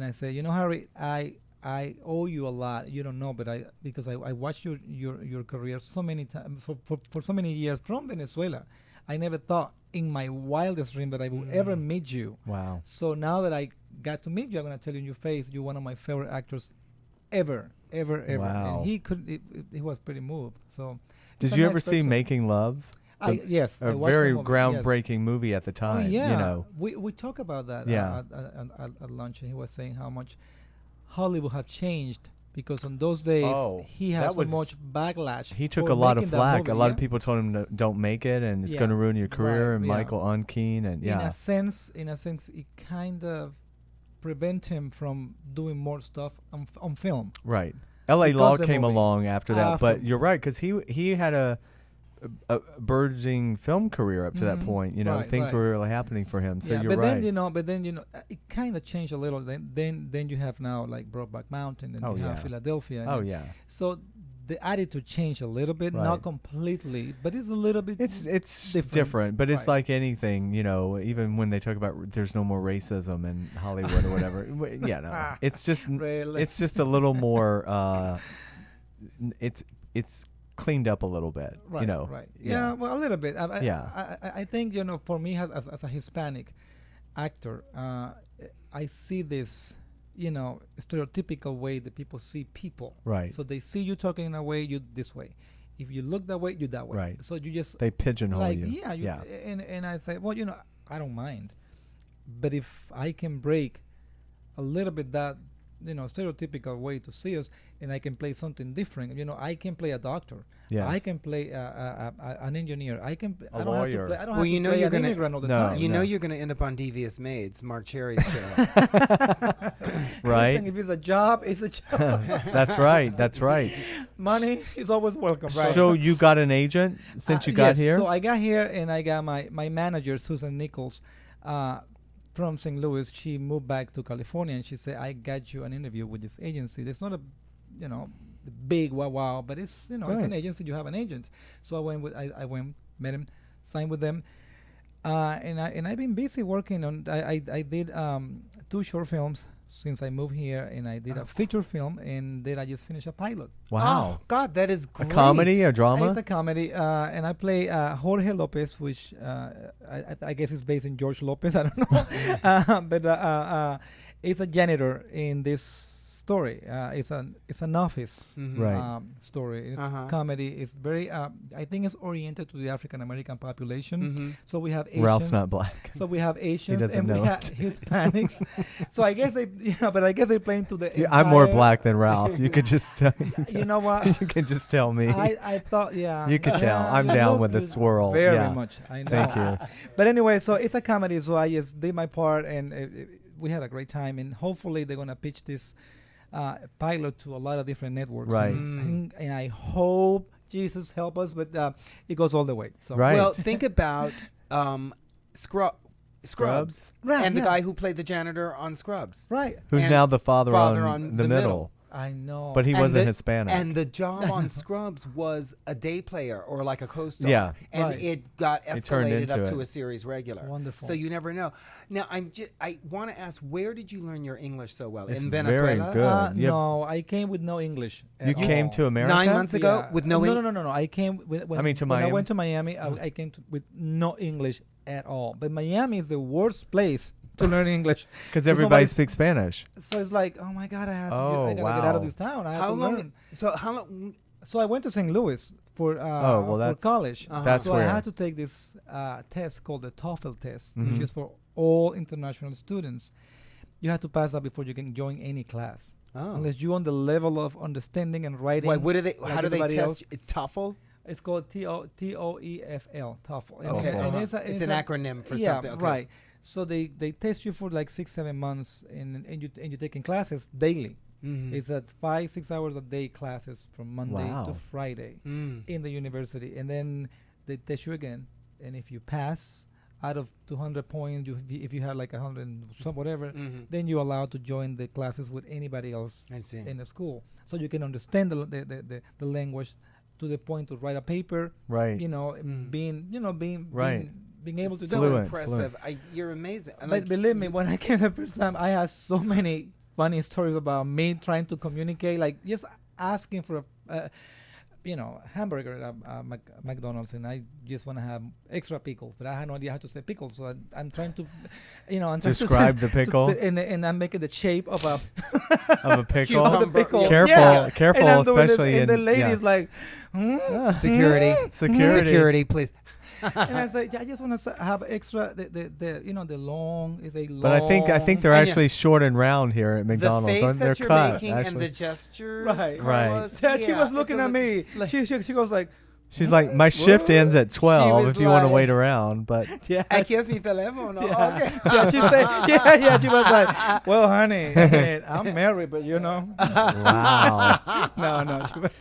I said, Harry, I owe you a lot. You don't know, but because I watched your career so many times for so many years from Venezuela. I never thought in my wildest dream that I would ever meet you. Wow. So now that I got to meet you, I'm gonna tell you in your face, you're one of my favorite actors ever. Wow. And he was pretty moved. So Did he's a you nice ever see person. Making Love? Yes, A I watched very the movie, groundbreaking movie at the Yes. time. Oh, yeah. You know. We talk about that Yeah. at lunch, and he was saying how much Hollywood have changed because on those days he had that so was- much backlash. He took for a lot of making that flack. movie, A lot yeah? of people told him don't make it, and it's Yeah. going to ruin your career. Right, And yeah. Michael Unkeen, and In a sense, it kind of prevent him from doing more stuff on film. right. L.A. Because Law the came movie. along after that, but After- you're right because he had a burgeoning film career up to that point. Right, Things right. were really happening for him. So yeah, you're but right. then it kind of changed a little. Then you have now like Brokeback Mountain, and Oh, you have yeah. Philadelphia. Oh and yeah. So the attitude changed a little bit, Right. not completely, but it's a little bit. It's different. different, but it's Right. like anything, even when they talk about there's no more racism in Hollywood or whatever. Yeah, no, it's just Really? it's just a little more. It's cleaned up a little bit, Right, right. Yeah, well, a little bit. I think for me as a Hispanic actor, I see this, stereotypical way that people see people. Right. So they see you talking in a way, you this way. If you look that way, you that way. Right. So you just They pigeonhole like you. yeah. And I say, well, I don't mind, but if I can break a little bit that stereotypical way to see us, and I can play something different. I can play a doctor. Yes. I can play an engineer. I don't A have to lawyer. play. I don't Well, have to play an immigrant all the No. time. You know No. you're going to end up on Devious Maids, Mark Cherry's show. Right. Listen, if it's a job, it's a job. That's right. That's right. Money is always welcome. Right. So you got an agent since you got yes, here? So I got here, and I got my manager, Susan Nichols, from St. Louis. She moved back to California, and she said, I got you an interview with this agency. There's not a big wow, but it's it's Right. an agency. You have an agent. So I went, met him, signed with them, and I've been busy working on. I did 2 short films since I moved here, and I did a feature film, and then I just finished a pilot. Wow. Oh, God, that is A great. comedy, a drama? It's a comedy, and I play Jorge Lopez, which I guess is based in George Lopez. I don't know, but it's a janitor in this story. It's an office Right. story. It's Uh-huh. comedy. It's very. I think it's oriented to the African American population. So we have Asians. Ralph's not black. So we have Asians doesn't and we know have it. Hispanics. So I guess but I guess they play into the. Yeah, I'm more entire- black than Ralph. You could just tell. You know what? You can just tell me. I thought, yeah. You could tell. Yeah, I'm you down look with the good. swirl. Very Yeah. much. I know. Thank you. But anyway, so it's a comedy, so I just did my part, and we had a great time, and hopefully they're going to pitch this pilot to a lot of different networks. Right. And I hope, Jesus help us, but it goes all the way. So Right. Well, think about Scrubs. Right, And the yeah. guy who played the janitor on Scrubs. Right. Who's And now the father father on on the The middle. Middle. I know. But he And wasn't the- Hispanic. And the job on Scrubs was a day player or like a co-star. Yeah. And Right. it got It turned escalated into up to it. a series regular. Wonderful. So you never know. Now I want to ask, where did you learn your English so well? It's In very Venezuela? good. You have- No, I came with no English. You at came all. to America 9 months ago Yeah. with no No. I came when I mean, to when I Miami? went to Miami. I came with no English at all. But Miami is the worst place to learn English because There's everybody nobody- speaks Spanish. So it's like, oh my God, I have to. Oh, I gotta get out of wow. this town. I have How to long? learn. So how long? So I went to St. Louis for for that's- college. that's so where- I had to take this test called the TOEFL test, Mm-hmm. which is for all international students. You have to pass that before you can join any class. Oh. Unless you're on the level of understanding and writing. Wait, what do they? like How do they everybody test? else. It's TOEFL. It's called TOEFL, TOEFL. And- Okay. and It's a- an acronym for yeah, something. Okay. right. So they test you for like 6-7 months, and you're taking classes daily. Mhm. It's at 5-6 hours a day classes from Monday Wow. to Friday Mm. in the university, and then they test you again. And if you pass out of 200 points, if you had like 100 and some whatever, Mhm. then you're allowed to join the classes with anybody else I see. in the school, so you can understand the language to the point to write a paper. Right. You know, Mm. being Right. being able It's to so do it. Fluent, impressive. You're amazing. I'm But like, believe me, when I came the first time, I had so many funny stories about me trying to communicate, like just asking for a hamburger at McDonald's, and I just want to have extra pickles, but I had no idea how to say pickles, so I'm trying to, I'm trying Describe to the pickle. and I'm making the shape of a Of a pickle. of the Cucumber, pickle. yeah. Careful, Yeah. careful, And I'm doing this, especially and the in- lady's yeah. like, security. Security. please. and I said, I just want to have extra the long is a long. But I think they're And actually short and round here at The McDonald's. face Aren't they that you're cut, making actually. and the gestures, Right. Carlos, Yeah, she yeah, was looking it's a at me. like- She goes like, She's like, my shift ends at 12 was if you want to like- wait around. But yeah. Aquí es mi teléfono. Yeah. Okay. Yeah, she said, she was like, well, honey, I mean, I'm married, but wow. no, but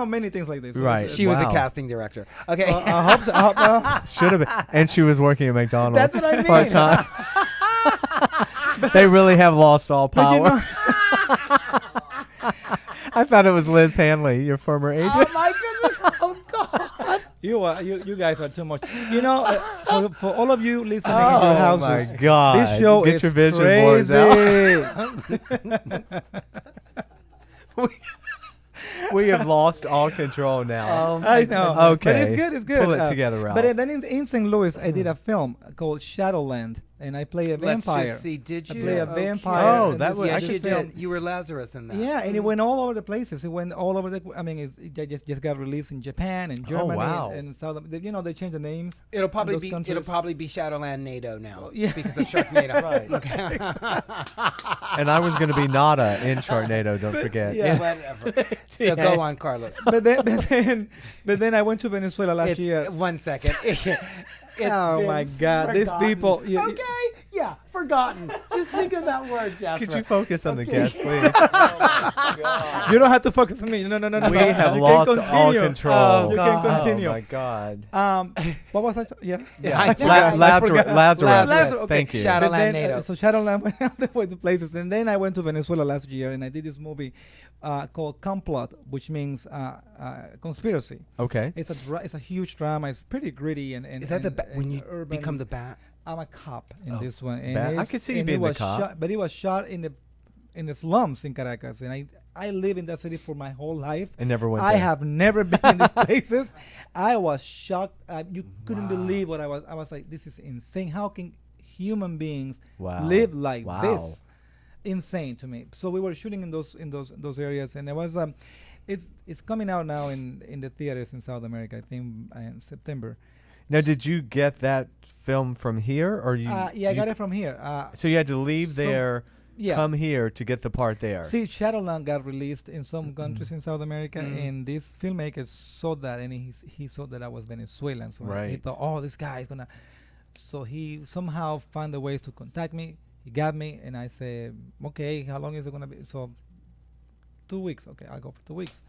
many things like this. Right. She was a Wow. casting director. Okay. I hope so. Should have been. And she was working at McDonald's. That's what I mean. part-time. They really have lost all But power. I thought it was Liz Hanley, your former agent. Oh my goodness! Oh God! you guys are too much. For all of you listening in Oh, your my houses, God. this show Get is your vision crazy. boards out. We have lost all control now. I know. Okay. But it's good. It's good. Pull it together, Ralph. But then in St. Louis, I did a film called Shadowland, and I play a Let's vampire. just see. Did I you play a Okay. vampire. Oh, in that this- was- I Yes, could you tell- did. You were Lazarus in that. Yeah, and it went all over the places. It went all over the. I mean, it just got released in Japan and Germany wow. and South. They changed the names. It'll probably those be countries. Shadowland NATO now. Yeah. Because of Sharknado. Right. Okay. And I was going to be Nada in Sharknado, don't forget. yeah. Whatever. So go on, Carlos. but then I went to Venezuela last It's year. 1 second. It's Oh been my God, these forgotten. people. Okay. Yeah, forgotten. Just think of that word, Jasper. Could you focus on the guest, please? You don't have to focus on me. No. We have You lost can all continue. control. You can continue. Oh my God. What was I? Yeah. I forgot. Lazarus. Okay. Thank you. Shadowland Then, NATO. so Shadowland went out the way to places, and then I went to Venezuela last year, and I did this movie called Complot, which means conspiracy. Okay. It's a huge drama. It's pretty gritty and Is that when you urban. become the bat? I'm a cop in this one. And I it's- could see you and being it the was cop. Shot, but it was shot in the slums in Caracas, and I live in that city for my whole life. I never went I there. have never been in these places. I was shocked. You couldn't believe what I was. I was like, this is insane. How can human beings live like this? Insane to me. So we were shooting in those areas, and it was it's coming out now in the theaters in South America. I think in September. Now, did you get that film from here, or you? Yeah, I got it from here. So you had to leave there, yeah. come here to get the part there. See, Shadowland got released in some countries in South America, and this filmmaker saw that, and he saw that I was Venezuelan, so he Right. thought, oh, this guy is gonna. So he somehow found a way to contact me. He got me, and I said, okay, how long is it gonna be? So 2 weeks. Okay, I'll go for 2 weeks.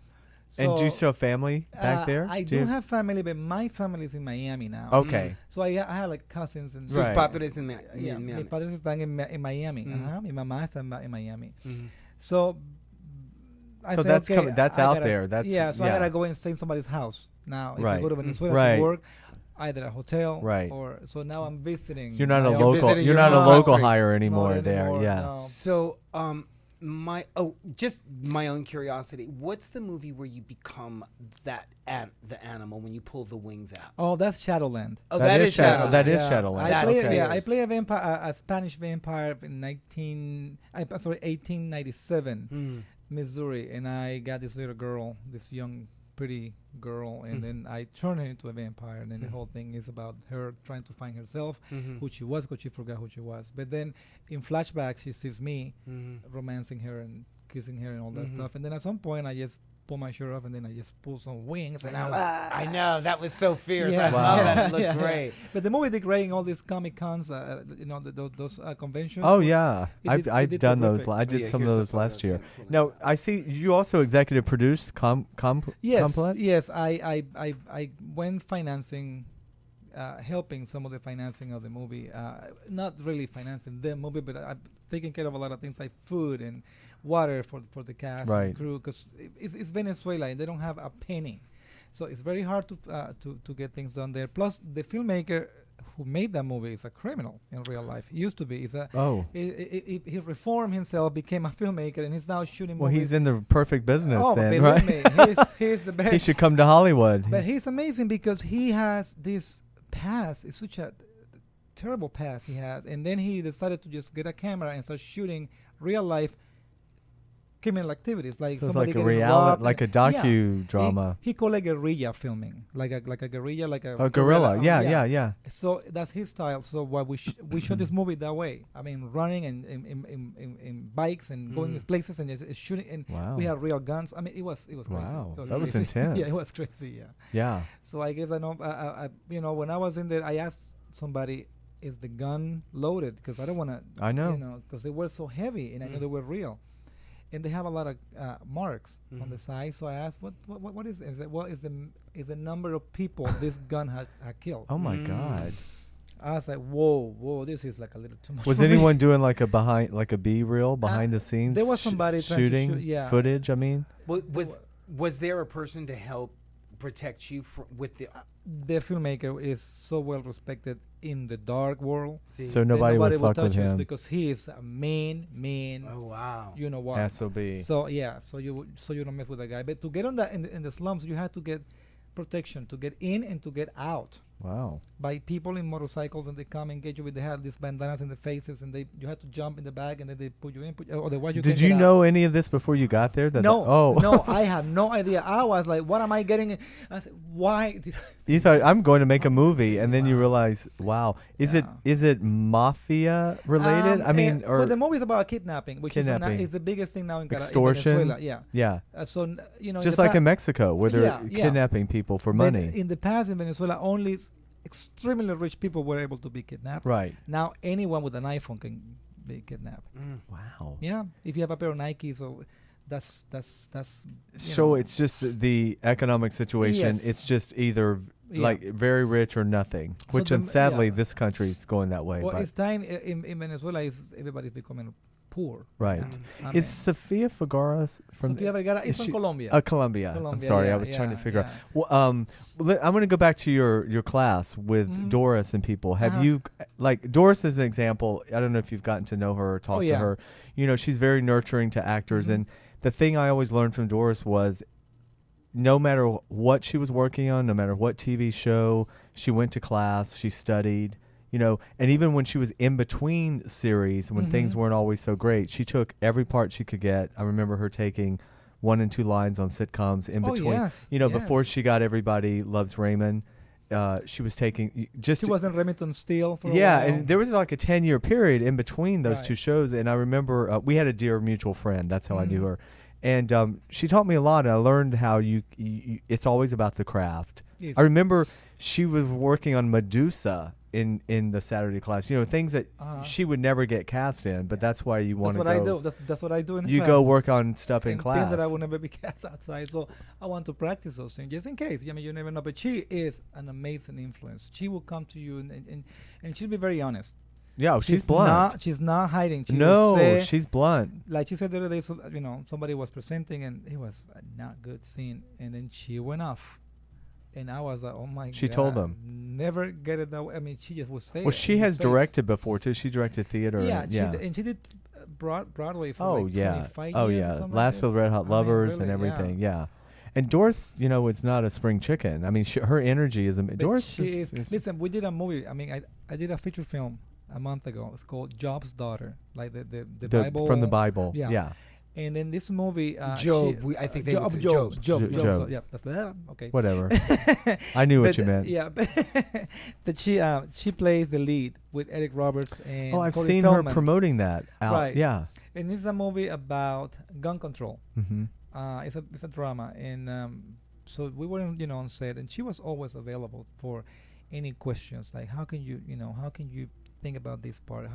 And do you So, still have family back there? I Do you do have family, but my family is in Miami now. Okay. So I had like cousins and Sus Right. padres in yeah, Miami. mis padres están en Miami. Mhm. Ajá, mi mamá está en Miami. Mhm. So I So said, that's okay, coming- that's I out gotta there. That's- yeah. So I yeah. gotta go and stay in somebody's house now. If I Right. go to Venezuela Right. to work, either a hotel Right. or so now I'm visiting. So you're not a my own- local. visiting You're your not a own local country. hire anymore Not there. anymore, Yeah. no. So, just my own curiosity. What's the movie where you become the animal when you pull the wings out? Oh, that's Shadowland. Oh, That is Shadow- Shadowland. that is Yeah. Shadowland. I That's play, okay. I play a vampire, a Spanish vampire in 1897. Mm. Missouri, and I got this little girl, this young, pretty girl, and then I turned her into a vampire, and then the whole thing is about her trying to find herself, who she was, because she forgot who she was. But then in flashback, she sees me romancing her and kissing her and all that stuff, and then at some point, I just pull my shirt off, and then I just pull some wings, and I know that was so fierce. Yeah. I love that. It looked Yeah. great. But the movie did great in all these Comic Cons, those conventions. Oh yeah, It I've did done those. terrific. I did Yeah, some of here's those the last photos. year. Yeah, cool. Now I see you also executive produced Yes, Complot? yes. I went financing, helping some of the financing of the movie. Not really financing the movie, but I'm taking care of a lot of things like food and water for the cast Right. and crew, because it's Venezuela and they don't have a penny, so it's very hard to get things done there. Plus, the filmmaker who made that movie is a criminal in real life. He used to be. He reformed himself, became a filmmaker, and he's now shooting Well, movies. he's in the perfect business Oh, then, believe right? me, he's the best. He should come to Hollywood. But he's amazing because he has this past. It's such a terrible past he has. And then he decided to just get a camera and start shooting real life criminal activities. Like So it's somebody like a getting reality, robbed. like a Yeah. docudrama. He called it guerrilla filming. Like a guerrilla, like a A gorilla. Yeah, yeah. yeah. So that's his style. So what we shot this movie that way. I mean, running and in bikes and going to places and just shooting. And Wow. we had real guns. I mean, it was crazy. Wow. It was That was crazy. intense. Yeah, it was crazy. Yeah. Yeah. So I guess I know. When I was in there, I asked somebody, "Is the gun loaded?" Because I don't want to. I know. Because they were so heavy, and I knew they were real. And they have a lot of marks on the side. So I asked, "What is it? Is the number of people this gun had killed?" Oh my God. I was like, "Whoa, this is like a little too much." Was for me." anyone doing like a B-reel behind the scenes? there was somebody trying to shooting shoot- yeah. footage. I mean, Was there a person to help protect you with the? The filmmaker is so well respected in the dark world. See? so that nobody would will fuck touch with us him. because he is a mean. Oh wow. You know what? SOB. So yeah, so you don't mess with that guy. But to get on that in the slums, you had to get protection to get in and to get out Wow. by people in motorcycles, and they come and get you with. They have these bandanas in the faces, and you had to jump in the bag, and then they put you in. Otherwise, you Did can't you get out. know any of this before you got there? No, no, I have no idea. I was like, what am I getting? I said, why? Did You thought I'm going to make a movie, and then you realize, wow, is it mafia related? I mean, well, the movie is about kidnapping, which Kidnapping. is the biggest thing now in Extortion? Venezuela. Yeah. yeah, In just the like in Mexico, where they're Yeah, yeah. kidnapping people for But money. in the past in Venezuela, only extremely rich people were able to be kidnapped. Right. Now anyone with an iPhone can be kidnapped. Wow. Yeah, if you have a pair of Nikes, or that's. So it's just the economic situation. Yes. It's just either Yeah. like very rich or nothing. So Which, and sadly, yeah. this country is going that way. Well, but it's time in Venezuela. Is everybody's becoming poor. right. I Is mean, Sofia Vergara from? Sofia Vergara is is from she- Colombia. Colombia. I'm Colombia, sorry, I yeah, was trying to yeah, figure yeah. out. Well, I'm going to go back to your class with Mhm. Doris and people. Have Uh-huh. you, like Doris is an example. I don't know if you've gotten to know her or talked to yeah. her. You know, she's very nurturing to actors, Mhm. and the thing I always learned from Doris was, no matter what she was working on, no matter what TV show, she went to class, she studied. You know, and even when she was in between series, when things Mhm. weren't always so great, she took every part she could get. I remember her taking 1 and 2 lines on sitcoms in Oh, between. yes, You know, before yes. she got Everybody Loves Raymond, she was taking just She was in Remington Steele for a yeah, while. and there was like a 10-year period in between those Right. two shows, and I remember we had a dear mutual friend. That's how I knew Mhm. her, and she taught me a lot. And I learned how you it's always about the craft. Yes. I remember she was working on Medusa in the Saturday class. You know, things that Uh-huh. she would never get cast in, but that's why you want That's to what go. I do. That's what I do in You class. go work on stuff in And class. things that I would never be cast outside. So I want to practice those things just in case. I mean, you never know. But she is an amazing influence. She will come to you and she'll be very honest. Yeah, she's blunt. She's not hiding. She No, will say, she's blunt. like she said the other day. So, you know, somebody was presenting and it was a not good scene, and then she went off. And I was like, oh my God. She told them. Never get it that way. I mean, she just would say Well, it she in has his face. directed before too. She directed theater. Yeah, and, she did Broadway for Oh like yeah. 25 Oh years or yeah. something Last like of the Red Hot I mean, Lovers and really, everything. Yeah. And Doris, you know, it's not a spring chicken. I mean, her energy is But Doris. she is. Listen, we did a movie. I mean, I did a feature film a month ago. It's called Job's Daughter, like the Bible from the Bible. Yeah. Yeah. And then this movie, Job. I think they would say Job. Job. Job. Yeah, that's okay. Whatever. I knew what But, you meant. Yeah, but she plays the lead with Eric Roberts and Oh, I've Corey seen Feldman. her promoting that out. Right. Yeah. And it's a movie about gun control. Mm-hmm. It's a drama, and so we were on set, and she was always available for any questions like how can you think about this part?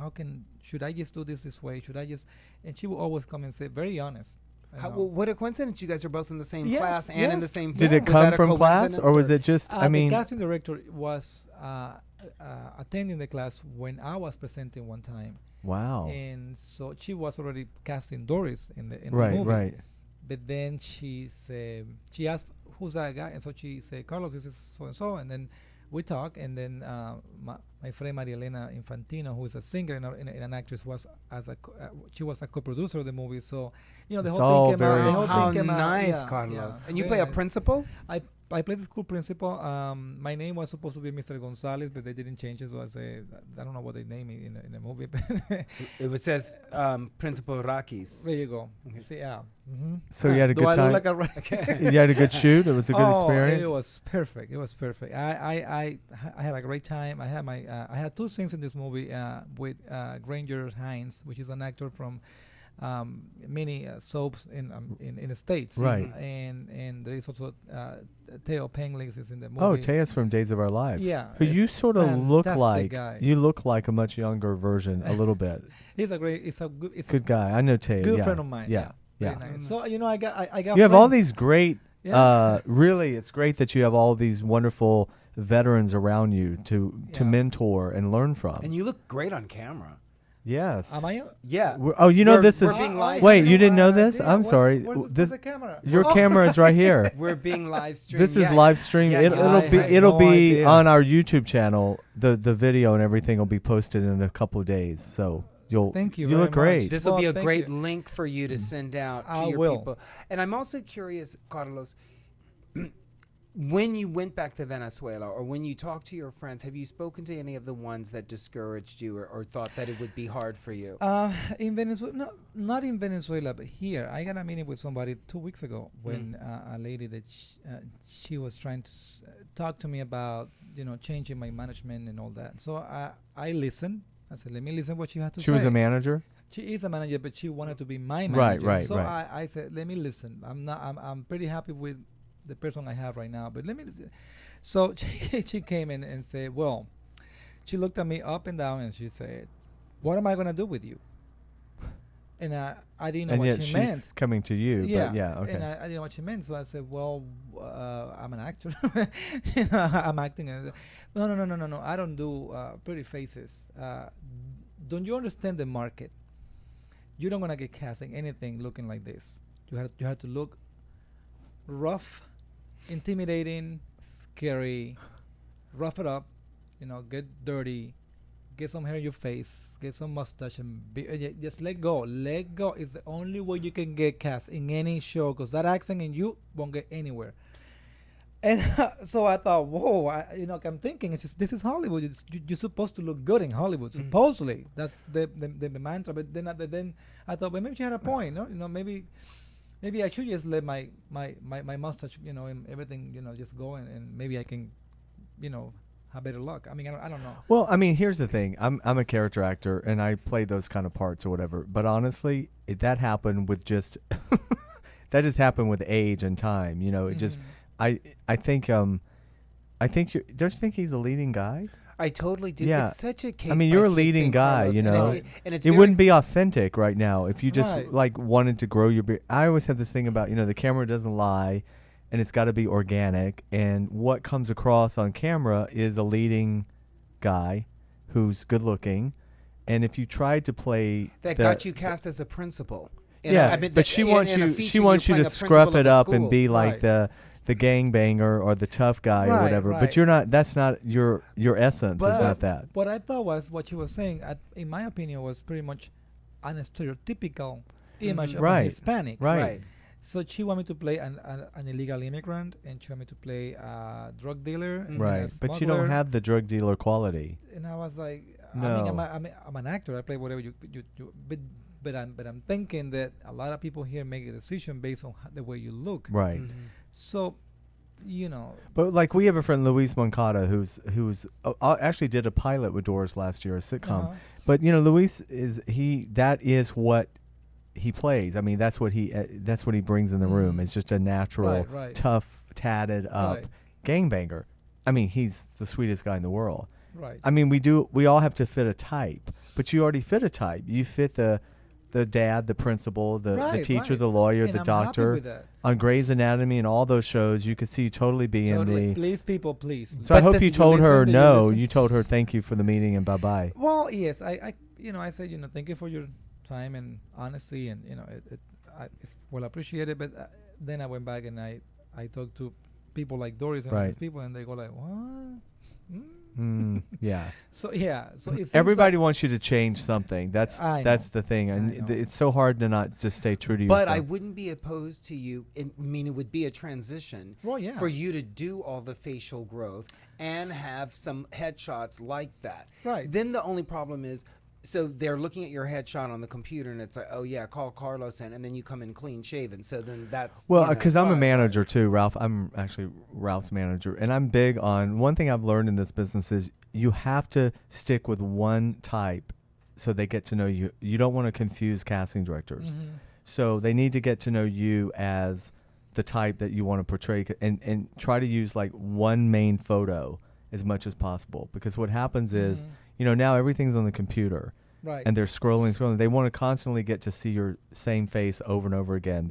Should I just do this way? Should I just? And she will always come and say, very honest. you know. What a coincidence! You guys are both in the same Yes, class and in the yes. same. Did film. it Was come that a from class, or coincidence, was it just? I mean, the casting director was attending the class when I was presenting one time, wow. and so she was already casting Doris in the Right. movie. Right. But then she asked, "Who's that guy?" And so she said, "Carlos, this is so and so." And then we talk, and then my friend Maria Elena Infantino, who is a singer and an actress, was she was a co-producer of the movie. So the It's whole all thing came out. very- The whole How thing came out. nice, Yeah, Carlos! yeah, And you very play a nice. principal. I played the school principal. My name was supposed to be Mr. Gonzalez, but they didn't change it, so I don't know what they named me in the movie. It says Principal Rakis. There you go. See, yeah. Mm-hmm. So you had a Do good I time. look like a You had a good shoot. It was a good experience. It was perfect. It was perfect. I had a great time. I had two scenes in this movie with Granger Hines, which is an actor from many soaps in the States. Right. And there is also Theo Penglix is in the movie. Oh, Tea's from Days of Our Lives. Yeah, Who you it's sort of look fantastic like. guy. You look like a much younger version, a little bit. He's a great. It's a good. It's Good guy. I know Tea. a good yeah. friend of mine. Yeah. Very Yeah. nice. So I got. You have all friends. these great. Yeah. Really, it's great that you have all these wonderful veterans around you to Yeah. mentor and learn from. And you look great on camera. Yes. Am I? Yeah. Oh, you know We're- this we're is. being live Wait, streamed. you didn't know this? Yeah, I'm sorry. Where's This the camera? your Oh. camera is right here. We're being live streamed. This is Yeah. live stream. Yeah, It'll I be had it'll no be idea. on our YouTube channel. The video and everything will be posted in a couple of days. So Thank you You very look great. much. This will be Well, a thank great you. link for you to send out to I your will. people. And I'm also curious, Carlos, when you went back to Venezuela or when you talked to your friends, have you spoken to any of the ones that discouraged you or thought that it would be hard for you? In Venezuela, no, not in Venezuela, but here. I got a meeting with somebody 2 weeks ago when a lady that she was trying to talk to me about, changing my management and all that. So I listened. I said, let me listen what you have to say. she was a manager. She is a manager, but she wanted to be my Right, manager. right, so right. I said, let me listen. I'm pretty happy with the person I have right now, but let me listen. So she came in and said, well, she looked at me up and down and she said, what am I going to do with you? And I didn't know And what yet she she's meant. coming to you. Yeah. But yeah, okay. And I didn't know what she meant. So I said, well, I'm an actor. You know, I'm acting. No. I don't do pretty faces. Don't you understand the market? You don't want to get cast in anything looking like this. You have to look rough, intimidating, scary, rough it up, you know, get dirty, get some hair in your face, get some mustache, and just let go. Let go is the only way you can get cast in any show, because that accent in you won't get anywhere. And so I thought, whoa, I'm thinking, this is Hollywood. You're supposed to look good in Hollywood, supposedly. That's the mantra. But then I thought, well, maybe she had a point. No? You know, maybe I should just let my mustache, you know, and everything, you know, just go, and maybe I can, you know, have better luck. I mean, I don't know. Well, I mean, here's the thing. I'm a character actor, and I play those kind of parts or whatever. But honestly, that happened with just that just happened with age and time. You know, it just I think don't you think he's a leading guy? I totally do. Yeah. It's such a case. I mean, you're a leading guy, you know. And it's it wouldn't be authentic right now if you just Right. like wanted to grow your beard. I always have this thing about, you know, the camera doesn't lie, and it's got to be organic. And what comes across on camera is a leading guy who's good looking. And if you tried to play that got you cast as a principal. But she wants you to scruff it up and be like Right. the gangbanger or the tough guy or Right, whatever. right. But you're not. That's not your essence. Is not that. What I thought was what she was saying, in my opinion, was pretty much an stereotypical image of a Right. Hispanic. Right. So she wanted me to play an illegal immigrant, and she wanted me to play a drug dealer. And Right. a But you don't smuggler. have the drug dealer quality. And I was like, No. I mean, I'm an actor. I play whatever you but I'm thinking that a lot of people here make a decision based on the way you look. Right. So, you know. But like we have a friend, Luis Moncada, who's actually did a pilot with Doris last year, a sitcom. But you know, Luis that is what he plays. I mean, that's what he brings in the room. It's just a natural, Right. tough, tatted up Right. gangbanger. I mean, he's the sweetest guy in the world. Right. I mean, we all have to fit a type, but you already fit a type. You fit the dad, the principal, the teacher, right. the lawyer, And the I'm happy doctor. with that. On Grey's Anatomy and all those shows, you could see you totally be in the. Please, people, please. So I hope But you do told her listen? Do no. listen? You told her thank you for the meeting and bye bye. Well, yes, I said, thank you for your time and honesty, and it's well appreciated. But then I went back and I talked to people like Doris and all Right. these people, and they go like, what? Yeah. So it seems Everybody like- wants you to change something. That's I the know. thing, I and know. it's so hard to not just stay true to But yourself. I wouldn't be opposed to you. I mean, it would be a transition Well, yeah. for you to do all the facial growth and have some headshots like that. Right. Then the only problem is, so they're looking at your headshot on the computer, and it's like, oh yeah, call Carlos in, and then you come in clean shaven. So then that's Well, you know, because I'm a Right, manager too, Ralph. I'm actually Ralph's manager, and I'm big on one thing I've learned in this business is you have to stick with one type, so they get to know you. You don't want to confuse casting directors, so they need to get to know you as the type that you want to portray, and try to use like one main photo as much as possible. Because what happens is, now everything's on the computer. Right. And they're scrolling. They want to constantly get to see your same face over and over again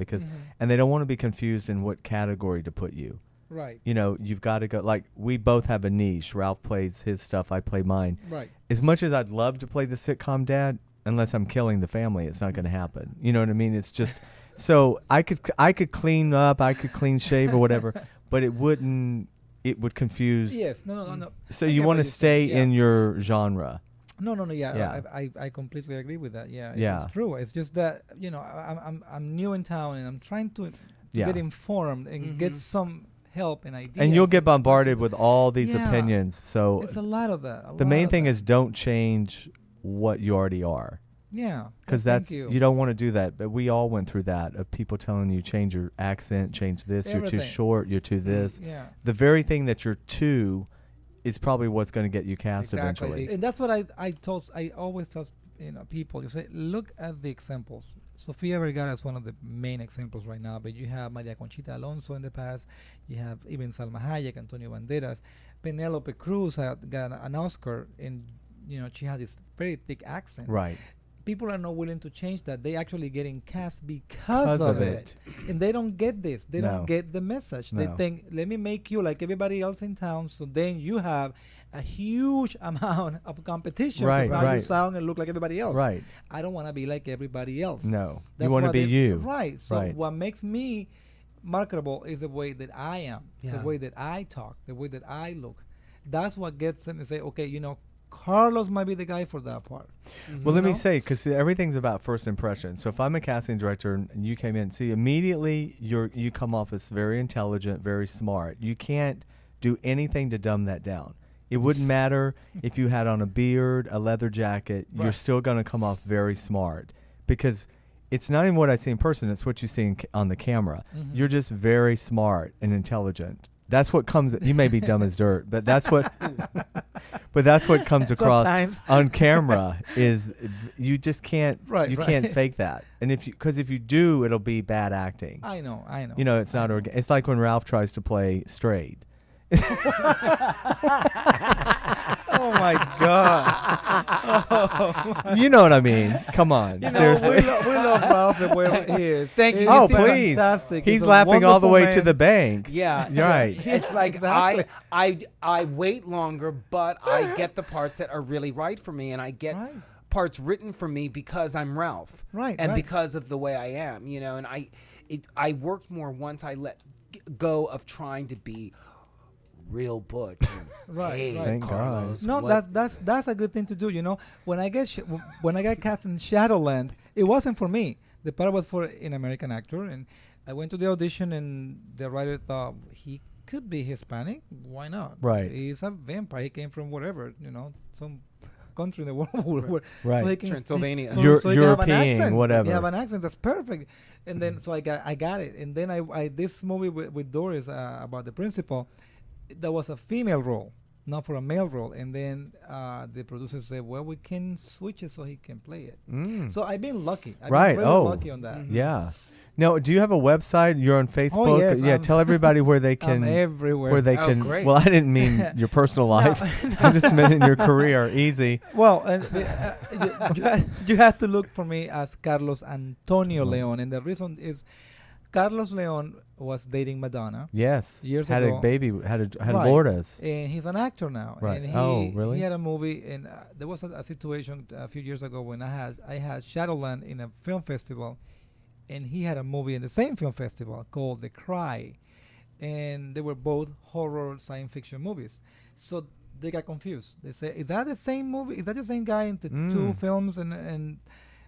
and they don't want to be confused in what category to put you. Right. You've got to go, like, we both have a niche. Ralph plays his stuff, I play mine. Right. As much as I'd love to play the sitcom dad, unless I'm killing the family, it's not going to happen. You know what I mean? It's just, so I could clean up, I could clean shave or whatever, but it would confuse. Yes. No. So I you get want what to you're stay saying. in your genre. No. Yeah. I completely agree with that. Yeah. Yeah. It's true. It's just that I'm new in town and I'm trying to Yeah. get informed and get some help and ideas. And you'll get bombarded with all these Yeah. opinions. So It's a lot of that. the main thing is don't change what you already are. Yeah. Because Well, that's thank you don't want to do that. But we all went through that of people telling you change your accent, change this, you're too Everything. short, you're too this. Yeah. The very thing that you're too is probably what's going to get you cast Exactly. eventually. And that's what I always tell people, you say, look at the examples. Sofia Vergara is one of the main examples right now, but you have Maria Conchita Alonso in the past. You have even Salma Hayek, Antonio Banderas. Penelope Cruz got an Oscar, and she had this very thick accent. Right. People are not willing to change that. They actually getting cast because of it. And they don't get this. They don't get the message. They think, let me make you like everybody else in town, so then you have a huge amount of competition. Right, Now right. you sound and look like everybody else. Right. I don't want to be like everybody else. No. That's You want to why be you. Right. So Right. what makes me marketable is the way that I am, Yeah. the way that I talk, the way that I look. That's what gets them to say, okay, Carlos might be the guy for that part. Well, let me say, because everything's about first impression. So if I'm a casting director and you came in, see, immediately you come off as very intelligent, very smart. You can't do anything to dumb that down. It wouldn't matter if you had on a beard, a leather jacket. You're still going to come off very smart, because it's not even what I see in person. It's what you see on the camera. You're just very smart and intelligent. That's what comes. You may be dumb as dirt, but that's what. But that's what comes across Sometimes. on camera. Is you just can't. Right, you right. can't fake that. And because if you do, it'll be bad acting. I know. It's not organic. It's like when Ralph tries to play straight. Oh my God! You know what I mean? Come on, seriously. We love Ralph the way he is. Thank you. He's Oh, see, please. fantastic. He's a laughing all the wonderful way to man. the bank. Yeah, You're right. It's like Exactly. I wait longer, but I get the parts that are really right for me, and I get Right. parts written for me because I'm Ralph, Right, and right. because of the way I am, and I worked more once I let go of trying to be real butch. And, Right, hey, right. Thank Carlos. No, what- that's a good thing to do. When I got cast in Shadowland, it wasn't for me. The part was for an American actor, and I went to the audition, and the writer thought he could be Hispanic. Why not? Right. He's a vampire. He came from whatever, some country in the world. Right. So he can Transylvania. So, Eur- so he can have an European, accent. whatever. He have an accent. That's perfect. And then so I got it. And then I this movie with Doris about the principal. That was a female role, not for a male role. And then the producer said, well, we can switch it so he can play it. So I've been lucky. I've Right. been really Oh. lucky on that. Yeah. No, do you have a website? You're on Facebook? yes, Yeah, tell everybody where they can. I'm everywhere. Where they Oh, can. great. Well, I didn't mean your personal life. I just meant in your career. Easy. Well, you have to look for me as Carlos Antonio Leon. And the reason is Carlos Leon was dating Madonna. Yes. Years had ago. a baby. Had Right. Lourdes. And he's an actor now. Right. And Oh, really? He had a movie, and there was a situation a few years ago when I had Shadowland in a film festival, and he had a movie in the same film festival called The Cry, and they were both horror science fiction movies. So they got confused. They said, "Is that the same movie? Is that the same guy in the two films?" And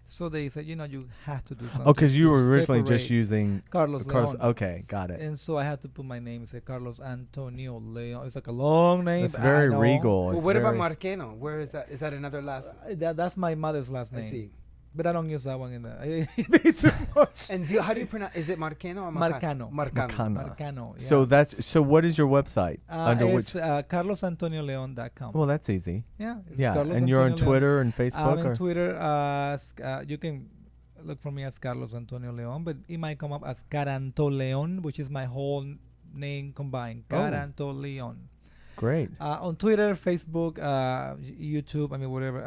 so they said, you have to do something. Oh, because you to were originally just separate using Carlos Leon. Okay, got it. And so I had to put my name. It's Carlos Antonio Leon. It's like a long name. It's but very I know. regal. Well, It's what about very- Marqueno? Where is that? Is that another last? That's my mother's last I name. see. But I don't use that one in there. It's too much. And how do you pronounce? Is it Marqueno or Marcano. Marcano. Marcano. Yeah. So what is your website? Under it's which? carlosantonioleon.com. Well, that's easy. Yeah. It's Yeah, Carlos and you're on Antonio Twitter and Leon. Facebook. I'm or? on Twitter. You can look for me as Carlos Antonio Leon, but it might come up as Caranto Leon, which is my whole name combined. Oh. Caranto Leon. Great. On Twitter, Facebook, YouTube, whatever.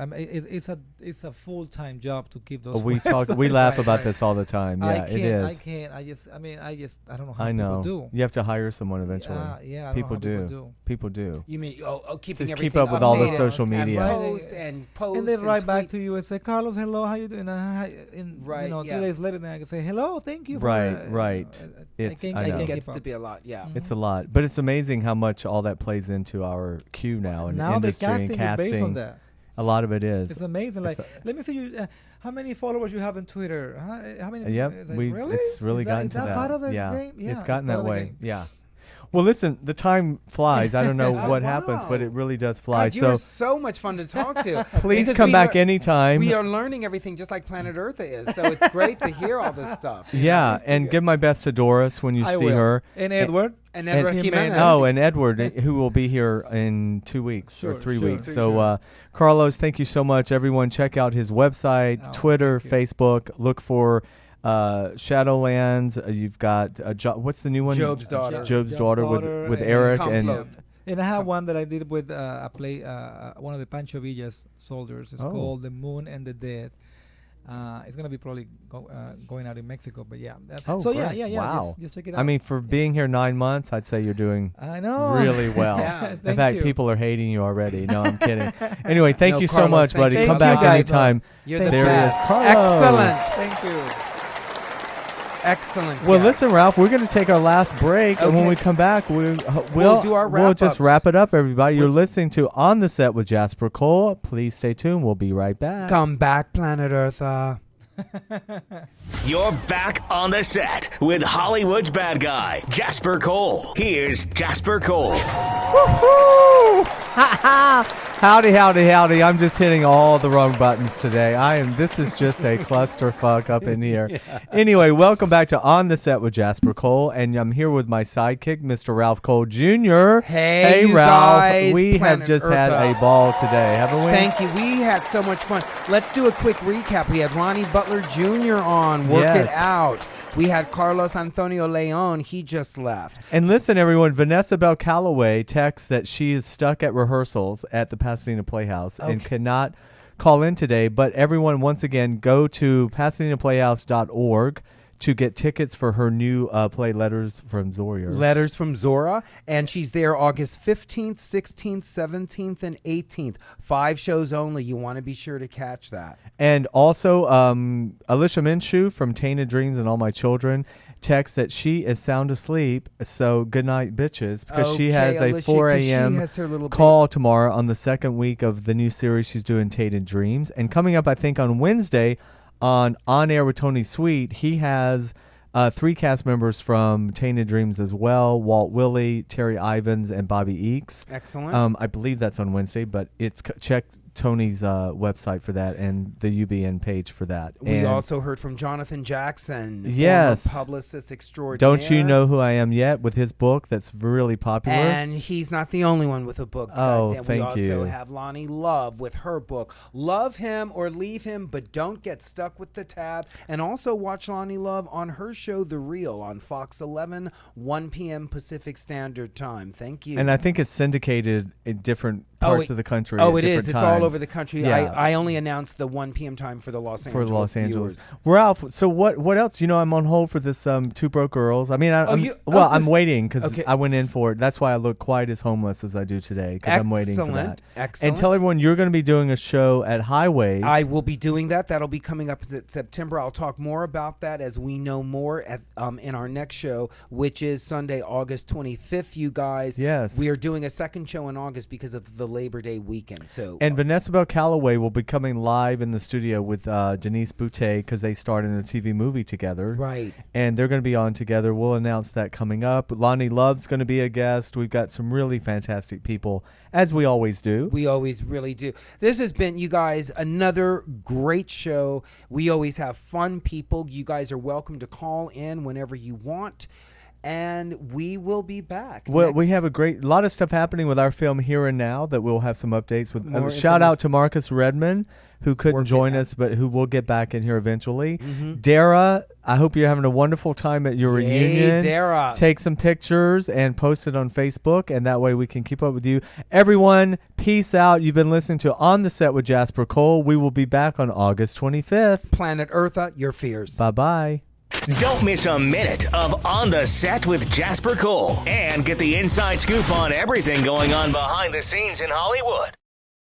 It's a full-time job to keep those. We websites. we laugh Right, about right. this all the time. I Yeah, can't. it is. I can't. I don't know how I know. people do. You have to hire someone eventually. Yeah, I don't know people how do. People do. You mean keeping Just everything keep up with all the updated social and media. post and post And then write back tweet. to you and say, Carlos, hello, how you doing? Right, 3 yeah. days later, then I can say, hello, thank you. For Right, the-" right. I It's- can't, I I know. can't It keep gets up. to be a lot. Yeah. It's a lot, but it's amazing how much all that plays into our queue now and Now the industry and casting is casting. based on that. A lot of it is. It's amazing. Like, It's let me see you. How many followers you have on Twitter? How many? Yep, is that it's really is gotten is to that that. part of the yeah. game? It's gotten part that of the way. game. Yeah. Well, listen, the time flies. I don't know what Wow. happens, but it really does fly. God, you're so much fun to talk to. Please Because come we back are- anytime. We are learning everything just like Planet Earth is. So it's great to hear all this stuff. Yeah, and give my best to Doris when you I see will. her. And Edward. And Edward And- Jimenez. Oh, and Edward, who will be here in 2 weeks Sure, or 3 sure, weeks. sure, So, sure. Carlos, thank you so much. Everyone, check out his website, Oh, Twitter, thank you. Facebook. Look for Shadowlands. You've got what's the new one? Job's Daughter. Job's Daughter with and Eric Complot. And I have one that I did with a play, one of the Pancho Villa's soldiers. It's Oh. called The Moon and the Dead. It's gonna be probably going out in Mexico, but yeah. Oh, so great. yeah. Wow. Just check it out. I mean, for being here 9 months, I'd say you're doing I know. really well. Yeah. In Thank fact, you. people are hating you already. No, I'm kidding. Anyway, thank No, you so Carlos, much, thank buddy. you. Come Thank back you, guys. anytime. You're Thank the you. There is best. Carlos. Excellent. Thank you. Excellent. Well, guest. listen, Ralph, we're going to take our last break, and when Okay. we come back, we'll do our We'll just wrap-ups. wrap it up, everybody. You're listening to On the Set with Jasper Cole. Please stay tuned. We'll be right back. Come back, Planet Earth. You're back on the set with Hollywood's bad guy, Jasper Cole. Here's Jasper Cole. Woohoo! Howdy, howdy, howdy. I'm just hitting all the wrong buttons today. This is just a clusterfuck up in here. Anyway, welcome back to On the Set with Jasper Cole, and I'm here with my sidekick, Mr. Ralph Cole Jr. Hey, you Ralph. guys, We have Planet just had Eartha. a ball today, haven't we? Thank you. We had so much fun. Let's do a quick recap. We had Ronnie Butler Jr. on. Work Yes. It Out. We had Carlos Antonio Leon. He just left. And listen, everyone, Vanessa Bell Calloway texts that she is stuck at rehearsals at the Pasadena Playhouse and cannot call in today. But everyone, once again, go to PasadenaPlayhouse.org to get tickets for her new play, Letters from Zora. Letters from Zora. And she's there August 15th, 16th, 17th, and 18th. 5 shows only. You want to be sure to catch that. And also, Alicia Minshew from Tainted Dreams and All My Children texts that she is sound asleep, so good night, bitches, because she Okay, has a Alicia, 4 'cause she a.m. has her little call tomorrow on the second week of the new series she's doing, Tainted Dreams. And coming up, I think, on Wednesday on Air with Tony Sweet, he has 3 cast members from Tainted Dreams as well: Walt Willey, Terry Ivins, and Bobby Eakes. Excellent. I believe that's on Wednesday, but check Tony's website for that and the UBN page for that. We And also heard from Jonathan Jaxson, Yes. former publicist extraordinaire. Don't You Know Who I Am Yet with his book that's really popular. And he's not the only one with a book. Oh, Goddamn. thank we also you. have Lonnie Love with her book. Love him or leave him, but don't get stuck with the tab. And also watch Lonnie Love on her show, The Real, on Fox 11, 1 p.m. Pacific Standard Time. Thank you. And I think it's syndicated in different parts of the country. Oh, at it is. different It's all times. over the country. Yeah. I only announced the 1 p.m. time for the Los Angeles For Los Angeles. viewers. Ralph, so what else? You know, I'm on hold for this Two Broke Girls. I mean, I'm waiting because Okay. I went in for it. That's why I look quite as homeless as I do today, because I'm waiting for that. Excellent. And tell everyone you're going to be doing a show at Highways. I will be doing that. That'll be coming up in September. I'll talk more about that as we know more at in our next show, which is Sunday, August 25th, you guys. Yes. We are doing a second show in August because of the Labor Day weekend. So And Vanessa Bell Calloway will be coming live in the studio with Denise Boutte because they starred in a TV movie together. Right. And they're going to be on together. We'll announce that coming up. Lonnie Love's going to be a guest. We've got some really fantastic people, as we always do. We always really do. This has been, you guys, another great show. We always have fun people. You guys are welcome to call in whenever you want. And we will be back. Well, next- we have a lot of stuff happening with our film Here and Now that we'll have some updates with. More Shout out to Marcus Redmond, who couldn't Work join it us, but who will get back in here eventually. Mm-hmm. Dara, I hope you're having a wonderful time at your reunion. Dara. Take some pictures and post it on Facebook, and that way we can keep up with you. Everyone, peace out. You've been listening to On the Set with Jasper Cole. We will be back on August 25th. Planet Eartha, your fears. Bye-bye. Don't miss a minute of On the Set with Jasper Cole and get the inside scoop on everything going on behind the scenes in Hollywood.